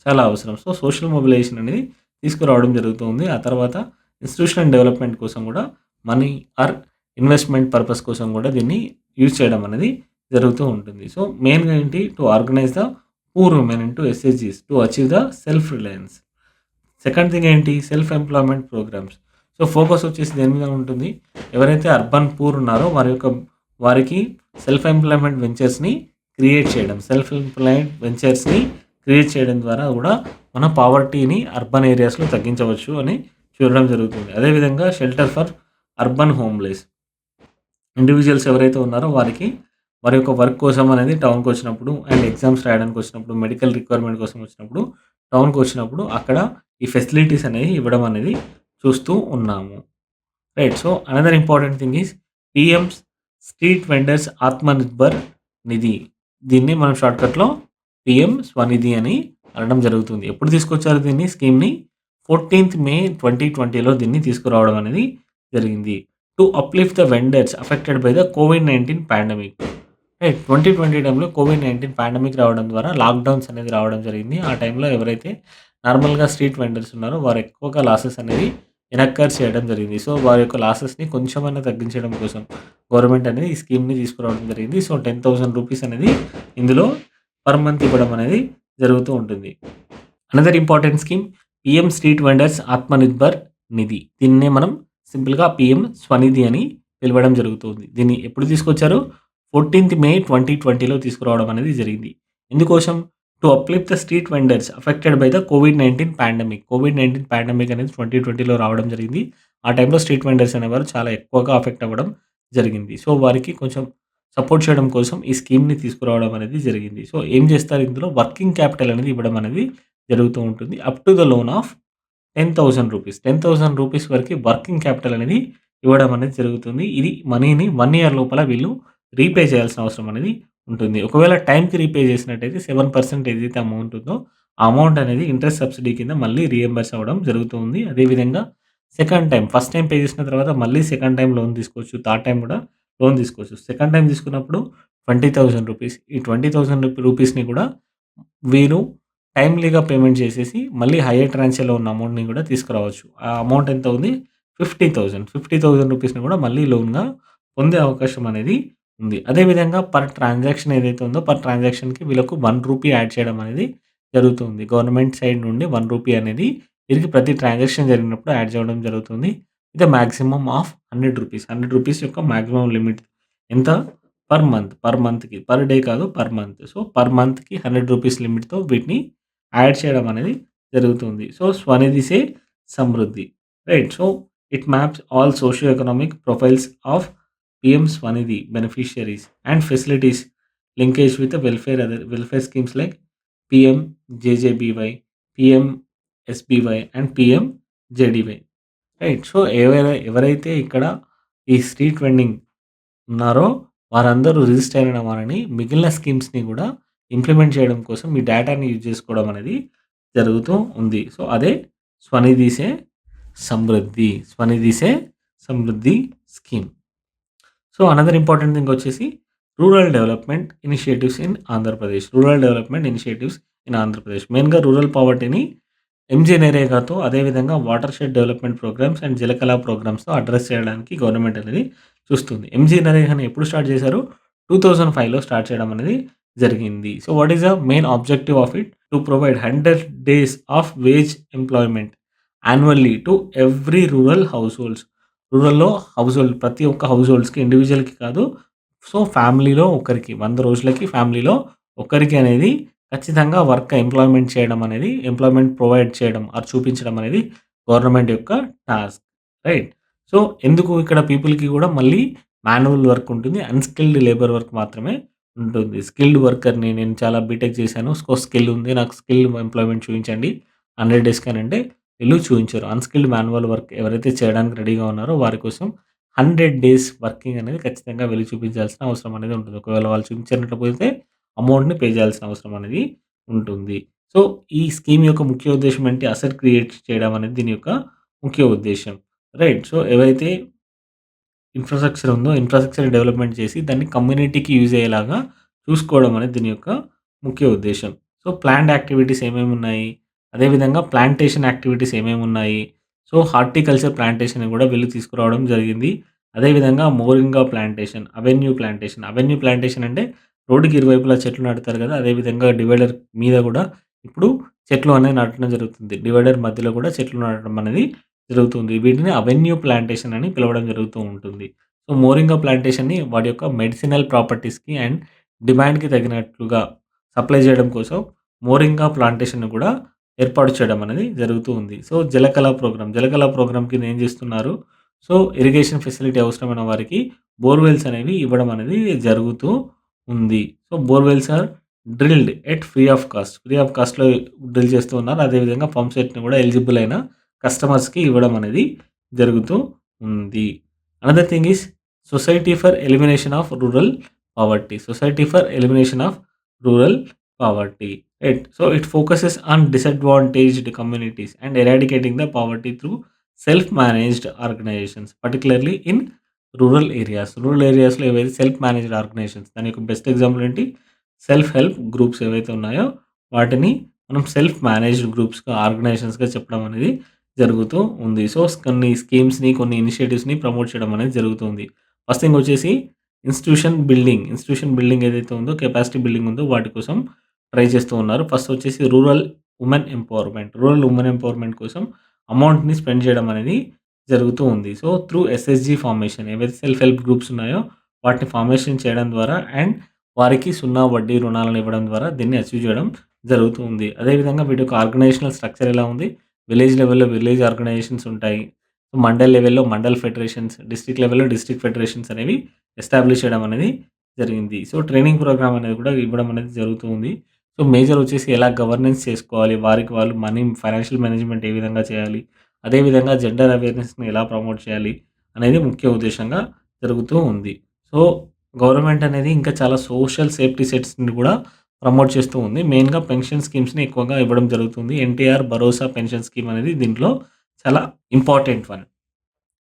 చాలా అవసరం. సో సోషల్ మొబిలైజేషన్ అనేది తీసుకురావడం జరుగుతుంది. ఆ తర్వాత ఇన్స్టిట్యూషనల్ డెవలప్మెంట్ కోసం కూడా మనీ ఆర్ ఇన్వెస్ట్మెంట్ పర్పస్ కోసం కూడా దీన్ని యూజ్ చేయడం అనేది జరుగుతూ ఉంటుంది. సో మెయిన్గా ఏంటి? To organise the poor women into ఎస్ఎస్జీస్ to achieve the self reliance. Second thing ఏంటి? Self employment programmes. So focus వచ్చేసి దేని మీద ఉంటుంది? ఎవరైతే అర్బన్ పూర్ ఉన్నారో వారికి సెల్ఫ్ ఎంప్లాయ్మెంట్ వెంచర్స్ని క్రియేట్ చేయడం ద్వారా కూడా మన పావర్టీని అర్బన్ ఏరియాస్లో తగ్గించవచ్చు అని చూడడం జరుగుతుంది. అదేవిధంగా shelter for urban homeless individuals ఎవరైతే ఉన్నారో వారి యొక్క వర్క్ కోసం అనేది టౌన్కి వచ్చినప్పుడు అండ్ ఎగ్జామ్స్ రాయడానికి వచ్చినప్పుడు మెడికల్ రిక్వైర్మెంట్ కోసం వచ్చినప్పుడు టౌన్కి వచ్చినప్పుడు అక్కడ ఈ ఫెసిలిటీస్ అనేవి ఇవ్వడం అనేది చూస్తూ ఉన్నాము. Right. So, another important thing is PM street vendors Atmanirbhar Nidhi. దీన్ని మనం షార్ట్‌కట్‌లో పీఎం స్వనిధి అని అనడం జరుగుతుంది. ఎప్పుడు తీసుకొచ్చారు దీన్ని స్కీమ్‌ని? 14థ్ మే 2020లో దీన్ని తీసుకురావడం అనేది జరిగింది. To uplift the vendors affected by the COVID-19 pandemic. Right. 2020 టైంలో కోవిడ్-19 పాండమిక్ రావడం ద్వారా లాక్‌డౌన్స్ అనేది రావడం జరిగింది. ఆ టైంలో ఎవరైతే నార్మల్‌గా స్ట్రీట్ వెండర్స్ ఉన్నారో వారు ఎక్కువగా లాసెస్ అనేది ఇనక్కర్ చేయడం జరిగింది. సో, వారి యొక్క లాసెస్‌ని కొంచెమన్నా తగ్గించడం కోసం గవర్నమెంట్ అనేది ఈ స్కీమ్‌ని తీసుకురావడం జరిగింది. సో, రూ. 10,000 అనేది ఇందులో పర్ మంత్ ఇవ్వడం అనేది జరుగుతూ ఉంటుంది. Another important scheme PM street vendors Atmanirbhar Nidhi. దీన్నే మనం సింపుల్‌గా పీఎం స్వనిధి అని పిలవడం జరుగుతుంది. దీన్ని ఎప్పుడు తీసుకొచ్చారు? 14థ్ మే 2020లో తీసుకురావడం అనేది జరిగింది. ఎందుకోసం? To uplift the street vendors affected by the COVID-19 pandemic. COVID-19 pandemic అనేది 2020లో రావడం జరిగింది. ఆ టైంలో స్ట్రీట్ వెండర్స్ అనేవారు చాలా ఎక్కువగా అఫెక్ట్ అవ్వడం జరిగింది. సో, వారికి కొంచెం సపోర్ట్ చేయడం కోసం ఈ స్కీమ్‌ని తీసుకురావడం అనేది జరిగింది. సో, ఏం చేస్తారు ఇందులో వర్కింగ్ క్యాపిటల్ అనేది ఇవ్వడం అనేది జరుగుతూ ఉంటుంది. Up to the loan of రూ. 10,000 వరకి వర్కింగ్ క్యాపిటల్ అనేది ఇవ్వడం అనేది జరుగుతుంది. ఇది మనీని 1 ఇయర్ లోపల వీళ్ళు రీపే చేయాల్సిన అవసరం అనేది ఉంటుంది. ఒకవేళ టైంకి రీపే చేసినట్టయితే 7% ఏదైతే అమౌంట్ ఉందో, ఆ అమౌంట్ అనేది ఇంట్రెస్ట్ సబ్సిడీ కింద మళ్ళీ రీయింబర్స్ అవ్వడం జరుగుతుంది. అదేవిధంగా second time, first time pay చేసిన తర్వాత మళ్ళీ సెకండ్ టైమ్ లోన్ తీసుకోవచ్చు. థర్డ్ టైమ్ కూడా లోన్ తీసుకోవచ్చు. సెకండ్ టైమ్ తీసుకున్నప్పుడు రూ. 20,000. ఈ రూ. 20,000ని కూడా వీరు టైమ్‌లీగా పేమెంట్ చేసేసి మళ్ళీ హైయర్ ట్రాన్చ్‌లో ఉన్న అమౌంట్‌ని కూడా తీసుకురావచ్చు. ఆ అమౌంట్ ఎంత ఉంది? 50,000. రూ. 50,000ని కూడా మళ్ళీ లోన్‌గా పొందే అవకాశం అనేది ఉంది. అదేవిధంగా పర్ ట్రాన్సాక్షన్ ఏదైతే ఉందో పర్ ట్రాన్సాక్షన్‌కి వీళ్ళకు రూ. 1 యాడ్ చేయడం అనేది జరుగుతుంది. గవర్నమెంట్ సైడ్ నుండి రూ. 1 అనేది వీరికి ప్రతి ట్రాన్సాక్షన్ జరిగినప్పుడు యాడ్ చేయడం జరుగుతుంది. విత్ ఎ మాక్సిమమ్ ఆఫ్ రూ. 100. రూ. 100 యొక్క మాక్సిమం లిమిట్ ఎంత? Per month. పర్ మంత్‌కి. పర్ డే కాదు, పర్ మంత్. సో, పర్ మంత్‌కి రూ. 100 లిమిట్‌తో వీటిని యాడ్ చేయడం అనేది జరుగుతుంది. So, Svanidhi se Samriddhi. Right. So, it maps all socio economic profiles of PM Svanidhi beneficiaries and facilities linkage with welfare schemes like PM JJBY, PM SBY and PM JDY. Right. So, ఎవరైతే ఇక్కడ ఈ స్ట్రీట్ వెండింగ్ ఉన్నారో వారందరూ రిజిస్టర్ అయిన వారని మిగిలిన స్కీమ్స్‌ని కూడా ఇంప్లిమెంట్ చేయడం కోసం ఈ డేటాని యూజ్ చేసుకోవడం అనేది జరుగుతూ ఉంది. సో, అదే Svanidhi se Samriddhi. Svanidhi se Samriddhi scheme. So, another important thing వచ్చేసి rural development initiatives in Andhra Pradesh. Rural development initiatives in Andhra Pradesh. మెయిన్‌గా రూరల్ పావర్టీని ఎంజీ-నరేగాతో అదేవిధంగా watershed development programmes and Jalakala ప్రోగ్రామ్స్‌తో అడ్రెస్ చేయడానికి గవర్నమెంట్ అనేది చూస్తుంది. ఎంజీ-నరేగాని ఎప్పుడు స్టార్ట్ చేశారు? 2005లో స్టార్ట్ చేయడం అనేది జరిగింది. So, what is the main objective of it? To provide 100 days of wage employment annually to every rural households. రూరల్‌లో ప్రతి ఒక్క హౌస్‌హోల్డ్స్‌కి ఇండివిడ్యువల్‌కి కాదు. సో, ఫ్యామిలీలో ఒకరికి 100 రోజులకి ఫ్యామిలీలో ఒకరికి అనేది ఖచ్చితంగా ఎంప్లాయ్‌మెంట్ చేయడం అనేది ఎంప్లాయ్‌మెంట్ ప్రొవైడ్ చేయడం చూపించడం అనేది గవర్నమెంట్ యొక్క టాస్క్. రైట్. సో, ఎందుకు ఇక్కడ పీపుల్‌కి కూడా మళ్ళీ మాన్యువల్ వర్క్ ఉంటుంది. అన్‌స్కిల్డ్ లేబర్ వర్క్ మాత్రమే ఉంటుంది. స్కిల్డ్ వర్కర్‌ని నేను చాలా బీటెక్ చేశాను. స్కిల్ ఉంది. నాకు స్కిల్ ఎంప్లాయ్‌మెంట్ చూపించండి 100 డేస్‌కి అనంటే వీళ్ళు చూయించరు. అన్‌స్కిల్డ్ మాన్యువల్ వర్క్ ఎవరైతే చేయడానికి రెడీగా ఉన్నారో వారి కోసం 100 డేస్ వర్కింగ్ అనేది ఖచ్చితంగా వెళ్లి చూపించాల్సిన అవసరం అనేది ఉంటుంది. ఒకవేళ వాళ్ళు చూపించనట్లయితే అమౌంట్‌ని పే చేయాల్సిన అవసరం అనేది ఉంటుంది. సో, ఈ స్కీమ్ యొక్క ముఖ్య ఉద్దేశ్యం ఏంటి? అసెట్ క్రియేట్ చేయడం అనేది దీని యొక్క ముఖ్య ఉద్దేశ్యం. రైట్. సో, ఏవైతే ఇన్‌ఫ్రాస్ట్రక్చర్ ఉందో ఇన్‌ఫ్రాస్ట్రక్చర్ డెవలప్‌మెంట్ చేసి దాన్ని కమ్యూనిటీకి యూజ్ అయ్యేలాగా చూసుకోవడం అనేది దీని యొక్క ముఖ్య ఉద్దేశ్యం. సో, ప్లాన్డ్ యాక్టివిటీస్ ఏమేమున్నాయి? అదేవిధంగా ప్లాంటేషన్ యాక్టివిటీస్ ఏమేమున్నాయి? సో, హార్టికల్చర్ ప్లాంటేషన్‌ని కూడా వీళ్ళు తీసుకురావడం జరిగింది. అదేవిధంగా మోరింగా ప్లాంటేషన్, అవెన్యూ ప్లాంటేషన్ అంటే రోడ్డుకి ఇరువైపులా చెట్లు నాటుతారు కదా! అదేవిధంగా డివైడర్ మీద కూడా ఇప్పుడు చెట్లు అనేది నాటడం జరుగుతుంది. డివైడర్ మధ్యలో కూడా చెట్లు నాటడం అనేది జరుగుతుంది. వీటిని అవెన్యూ ప్లాంటేషన్ అని పిలవడం జరుగుతూ ఉంటుంది. సో, మోరింగా ప్లాంటేషన్‌ని వాటి యొక్క మెడిసినల్ ప్రాపర్టీస్‌కి అండ్ డిమాండ్‌కి తగినట్లుగా సప్లై చేయడం కోసం మోరింగా ప్లాంటేషన్‌ని కూడా ఏర్పాటు చేయడం అనేది జరుగుతూ ఉంది. సో, జలకళ ప్రోగ్రామ్ కింద ఏం చేస్తున్నారు? సో, ఇరిగేషన్ ఫెసిలిటీ అవసరమైన వారికి బోర్‌వెల్స్ అనేవి ఇవ్వడం అనేది జరుగుతూ ఉంది. So, borewells are drilled at free of cost. Free of కాస్ట్‌లో డ్రిల్ చేస్తూ ఉన్నారు. అదేవిధంగా పంప్ సెట్‌ని కూడా ఎలిజిబుల్ అయిన కస్టమర్స్‌కి ఇవ్వడం అనేది జరుగుతూ ఉంది. Another thing is society for elimination of rural poverty. Society for elimination of rural poverty. Right. So it focuses on disadvantaged communities and eradicating the poverty through self-managed organizations, particularly in rural areas. Rural ఏరియాస్‌లో ఏవైతే సెల్ఫ్ మేనేజ్డ్ ఆర్గనైజేషన్స్ దాని యొక్క బెస్ట్ ఎగ్జాంపుల్ ఏంటి? సెల్ఫ్ హెల్ప్ గ్రూప్స్ ఏవైతే ఉన్నాయో వాటిని మనం సెల్ఫ్ మేనేజ్డ్ గ్రూప్స్‌గా, ఆర్గనైజేషన్స్‌గా చెప్పడం అనేది జరుగుతూ ఉంది. సో, కొన్ని స్కీమ్స్‌ని, కొన్ని ఇనిషియేటివ్స్‌ని ప్రమోట్ చేయడం అనేది జరుగుతుంది. ఫస్ట్ థింగ్ వచ్చేసి ఇన్‌స్టిట్యూషన్ బిల్డింగ్. ఇన్‌స్టిట్యూషన్ బిల్డింగ్ ఏదైతే ఉందో, కెపాసిటీ బిల్డింగ్ ఉందో వాటి కోసం ట్రై చేస్తూ ఉన్నారు. ఫస్ట్ వచ్చేసి rural women empowerment. Rural women empowerment కోసం అమౌంట్‌ని స్పెండ్ చేయడం అనేది జరుగుతూ ఉంది. సో, త్రూ ఎస్ఎస్‌జీ ఫార్మేషన్ ఏవైతే సెల్ఫ్ హెల్ప్ గ్రూప్స్ ఉన్నాయో వాటిని ఫార్మేషన్ చేయడం ద్వారా అండ్ వారికి సున్నా వడ్డీ రుణాలను ఇవ్వడం ద్వారా దీన్ని అచీవ్ చేయడం జరుగుతూ ఉంది. అదేవిధంగా వీటి యొక్క ఆర్గనైజేషనల్ స్ట్రక్చర్ ఎలా ఉంది? విలేజ్ లెవెల్‌లో విలేజ్ ఆర్గనైజేషన్స్ ఉంటాయి. మండల్ లెవెల్‌లో మండల్ ఫెడరేషన్స్, డిస్ట్రిక్ట్ లెవెల్‌లో డిస్ట్రిక్ట్ ఫెడరేషన్స్ అనేవి ఎస్టాబ్లిష్ చేయడం అనేది జరిగింది. సో, ట్రైనింగ్ ప్రోగ్రామ్ అనేది కూడా ఇవ్వడం అనేది జరుగుతూ ఉంది. సో, మేజర్ వచ్చేసి ఎలా గవర్నెన్స్ చేసుకోవాలి, వారికి వాళ్ళు మనీ ఫైనాన్షియల్ మేనేజ్‌మెంట్ ఏ విధంగా చేయాలి, అదేవిధంగా జెండర్ అవేర్‌నెస్‌ని ఎలా ప్రమోట్ చేయాలి అనేది ముఖ్య ఉద్దేశ్యంగా జరుగుతూ ఉంది. సో, గవర్నమెంట్ అనేది ఇంకా చాలా సోషల్ సేఫ్టీ సెట్స్‌ని కూడా ప్రమోట్ చేస్తూ ఉంది. మెయిన్‌గా పెన్షన్ స్కీమ్స్‌ని ఎక్కువగా ఇవ్వడం జరుగుతుంది. ఎన్టీఆర్ భరోసా పెన్షన్ స్కీమ్ అనేది దీంట్లో చాలా ఇంపార్టెంట్ వన్.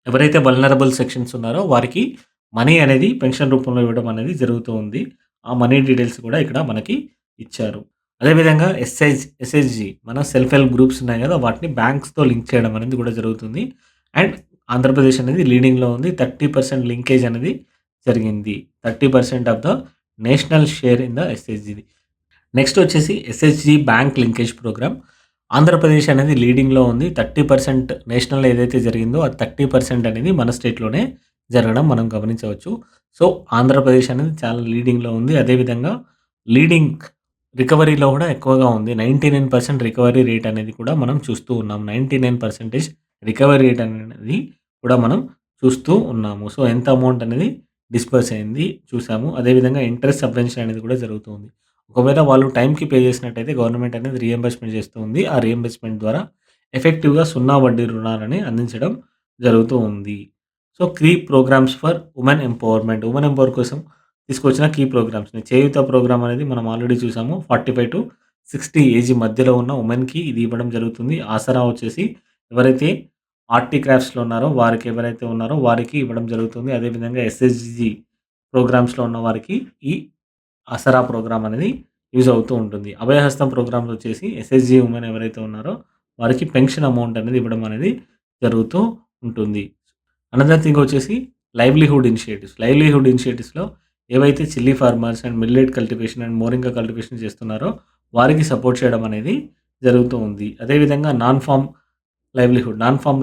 ఎవరైతే వల్నరబుల్ సెక్షన్స్ ఉన్నారో వారికి మనీ అనేది పెన్షన్ రూపంలో ఇవ్వడం అనేది జరుగుతూ ఉంది. ఆ మనీ డీటెయిల్స్ కూడా ఇక్కడ మనకి ఇచ్చారు. అదేవిధంగా ఎస్‌హెచ్‌జీ మన సెల్ఫ్ హెల్ప్ గ్రూప్స్ ఉన్నాయి కదా! వాటిని బ్యాంక్స్‌తో లింక్ చేయడం అనేది కూడా జరుగుతుంది. అండ్ ఆంధ్రప్రదేశ్ అనేది లీడింగ్‌లో ఉంది. 30% లింకేజ్ అనేది జరిగింది. 30% of the national share in the ఎస్‌హెచ్‌జీది. నెక్స్ట్ వచ్చేసి SHG bank linkage programme. Andhra Pradesh అనేది లీడింగ్‌లో ఉంది. 30% నేషనల్ ఏదైతే జరిగిందో అది 30% అనేది మన స్టేట్‌లోనే జరగడం మనం గమనించవచ్చు. సో, ఆంధ్రప్రదేశ్ అనేది చాలా లీడింగ్‌లో ఉంది. అదేవిధంగా లీడింగ్ రికవరీలో కూడా ఎక్కువగా ఉంది. 99% రికవరీ రేట్ అనేది కూడా మనం చూస్తూ ఉన్నాం. 99% రికవరీ రేట్ అనేది కూడా మనం చూస్తూ ఉన్నాము. సో, ఎంత అమౌంట్ అనేది డిస్బర్స్ అయింది చూసాము. అదేవిధంగా ఇంట్రెస్ట్ సబ్వెన్షన్ అనేది కూడా జరుగుతుంది. ఒకవేళ వాళ్ళు టైంకి పే చేసినట్టయితే గవర్నమెంట్ అనేది రీయింబర్స్‌మెంట్ చేస్తూ ఉంది. ఆ రీయింబర్స్‌మెంట్ ద్వారా ఎఫెక్టివ్‌గా సున్నా వడ్డీ రుణాలని అందించడం జరుగుతూ ఉంది. So, key programs for women empowerment. Women empower కోసం తీసుకొచ్చిన కీ ప్రోగ్రామ్స్‌ని చేయూత ప్రోగ్రామ్ అనేది మనం ఆల్రెడీ చూసాము. 45-60 ఏజ్ మధ్యలో ఉన్న వుమెన్‌కి ఇది ఇవ్వడం జరుగుతుంది. ఆసరా వచ్చేసి ఎవరైతే ఆర్ట్ క్రాఫ్ట్స్‌లో ఉన్నారో వారికి ఎవరైతే ఉన్నారో వారికి ఇవ్వడం జరుగుతుంది. అదేవిధంగా ఎస్‌హెచ్‌జీ ప్రోగ్రామ్స్‌లో ఉన్న వారికి ఈ ఆసరా ప్రోగ్రామ్ అనేది యూజ్ అవుతూ ఉంటుంది. అభయహస్తం ప్రోగ్రామ్‌లో వచ్చేసి ఎస్‌హెచ్‌జీ వుమెన్ ఎవరైతే ఉన్నారో వారికి పెన్షన్ అమౌంట్ అనేది ఇవ్వడం అనేది జరుగుతూ ఉంటుంది. అనదర్ థింగ్ వచ్చేసి లైవ్లీహుడ్ ఇనిషియేటివ్స్. లైవ్లీహుడ్ ఇనిషియేటివ్స్‌లో ఏవైతే chilli farmers and millet cultivation and moringa cultivation చేస్తున్నారో వారికి సపోర్ట్ చేయడం అనేది జరుగుతూ ఉంది. అదేవిధంగా నాన్ ఫార్మ్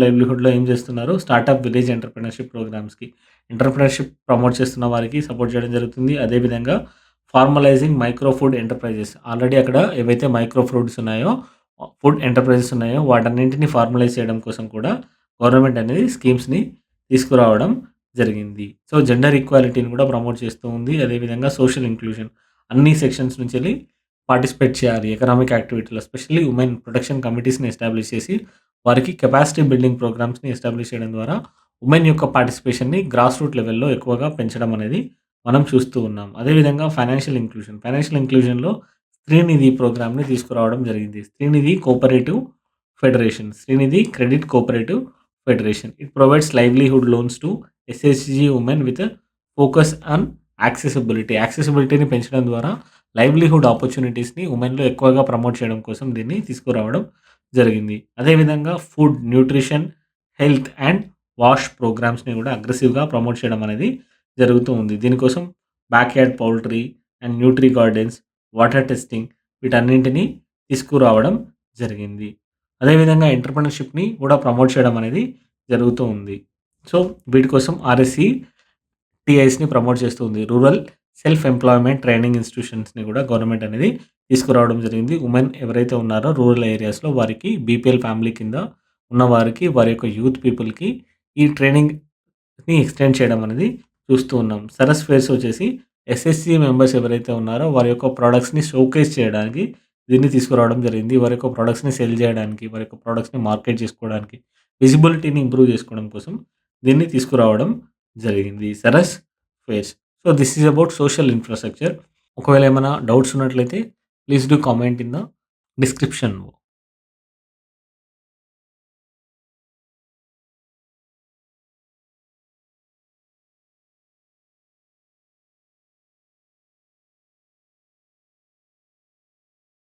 లైవ్లీహుడ్‌లో ఏం చేస్తున్నారు? స్టార్టప్ విలేజ్ ఎంటర్‌ప్రెన్యూర్‌షిప్ ప్రోగ్రామ్స్‌కి ఎంటర్‌ప్రెన్యూర్‌షిప్ ప్రమోట్ చేస్తున్న వారికి సపోర్ట్ చేయడం జరుగుతుంది. అదేవిధంగా formalising micro food enterprises. Already అక్కడ ఏవైతే మైక్రో ఫుడ్స్ ఉన్నాయో, ఫుడ్ ఎంటర్‌ప్రైజెస్ ఉన్నాయో వాటన్నింటిని ఫార్మలైజ్ చేయడం కోసం కూడా గవర్నమెంట్ అనేది స్కీమ్స్‌ని తీసుకురావడం జరిగింది. సో, జెండర్ ఈక్వాలిటీని కూడా ప్రమోట్ చేస్తూ ఉంది. అదేవిధంగా సోషల్ ఇంక్లూజన్ అన్ని సెక్షన్స్ నుంచెల్లి పార్టిసిపేట్ చేయాలి. ఎకనామిక్ యాక్టివిటీలో ఎస్పెషల్లీ వుమెన్ ప్రొటెక్షన్ కమిటీస్‌ని ఎస్టాబ్లిష్ చేసి వారికి కెపాసిటీ బిల్డింగ్ ప్రోగ్రామ్స్‌ని ఎస్టాబ్లిష్ చేయడం ద్వారా వుమెన్ యొక్క పార్టిసిపేషన్‌ని గ్రాస్ రూట్ లెవెల్‌లో ఎక్కువగా పెంచడం అనేది మనం చూస్తూ ఉన్నాం. అదేవిధంగా ఫైనాన్షియల్ ఇంక్లూజన్‌లో శ్రీనిధి ప్రోగ్రామ్‌ని తీసుకురావడం జరిగింది. Srinidhi cooperative federation, Srinidhi credit cooperative federation. It provides livelihood loans to SHG women with focus on accessibility. యాక్సెసిబిలిటీని పెంచడం ద్వారా లైవ్లీహుడ్ ఆపర్చునిటీస్‌ని వుమెన్‌లో ఎక్కువగా ప్రమోట్ చేయడం కోసం దీన్ని తీసుకురావడం జరిగింది. అదేవిధంగా food, nutrition, health and wash ప్రోగ్రామ్స్‌ని కూడా అగ్రెసివ్‌గా ప్రమోట్ చేయడం అనేది జరుగుతూ ఉంది. దీనికోసం backyard poultry and nutri gardens, water testing వీటన్నింటిని తీసుకురావడం జరిగింది. అదేవిధంగా ఎంటర్‌ప్రెన్యూర్‌షిప్‌ని కూడా ప్రమోట్ చేయడం అనేది జరుగుతూ ఉంది. సో, వీటి కోసం ఆర్ఎస్‌సి టీఐస్‌ని ప్రమోట్ చేస్తూ ఉంది. రూరల్ సెల్ఫ్ ఎంప్లాయ్‌మెంట్ ట్రైనింగ్ ఇన్‌స్టిట్యూషన్స్‌ని కూడా గవర్నమెంట్ అనేది తీసుకురావడం జరిగింది. వుమెన్ ఎవరైతే ఉన్నారో రూరల్ ఏరియాస్‌లో వారికి బీపీఎల్ ఫ్యామిలీ కింద ఉన్నవారికి, వారి యొక్క యూత్ పీపుల్‌కి ఈ ట్రైనింగ్‌ని ఎక్స్‌టెండ్ చేయడం అనేది చూస్తూ ఉన్నాం. సరస్ ఫేర్స్ వచ్చేసి ఎస్ఎస్‌సీ మెంబర్స్ ఎవరైతే ఉన్నారో వారి యొక్క ప్రొడక్ట్స్‌ని షోకేస్ చేయడానికి దీన్ని తీసుకురావడం జరిగింది. వారి యొక్క ప్రొడక్ట్స్‌ని సేల్ చేయడానికి, వారి యొక్క ప్రొడక్ట్స్‌ని మార్కెట్ చేసుకోవడానికి, విజిబిలిటీని ఇంప్రూవ్ చేసుకోవడం కోసం దీన్ని తీసుకురావడం జరిగింది. Saras fares. So, this is about social infrastructure. ఒకవేళ ఏమైనా డౌట్స్ ఉన్నట్లయితే please do comment in the description.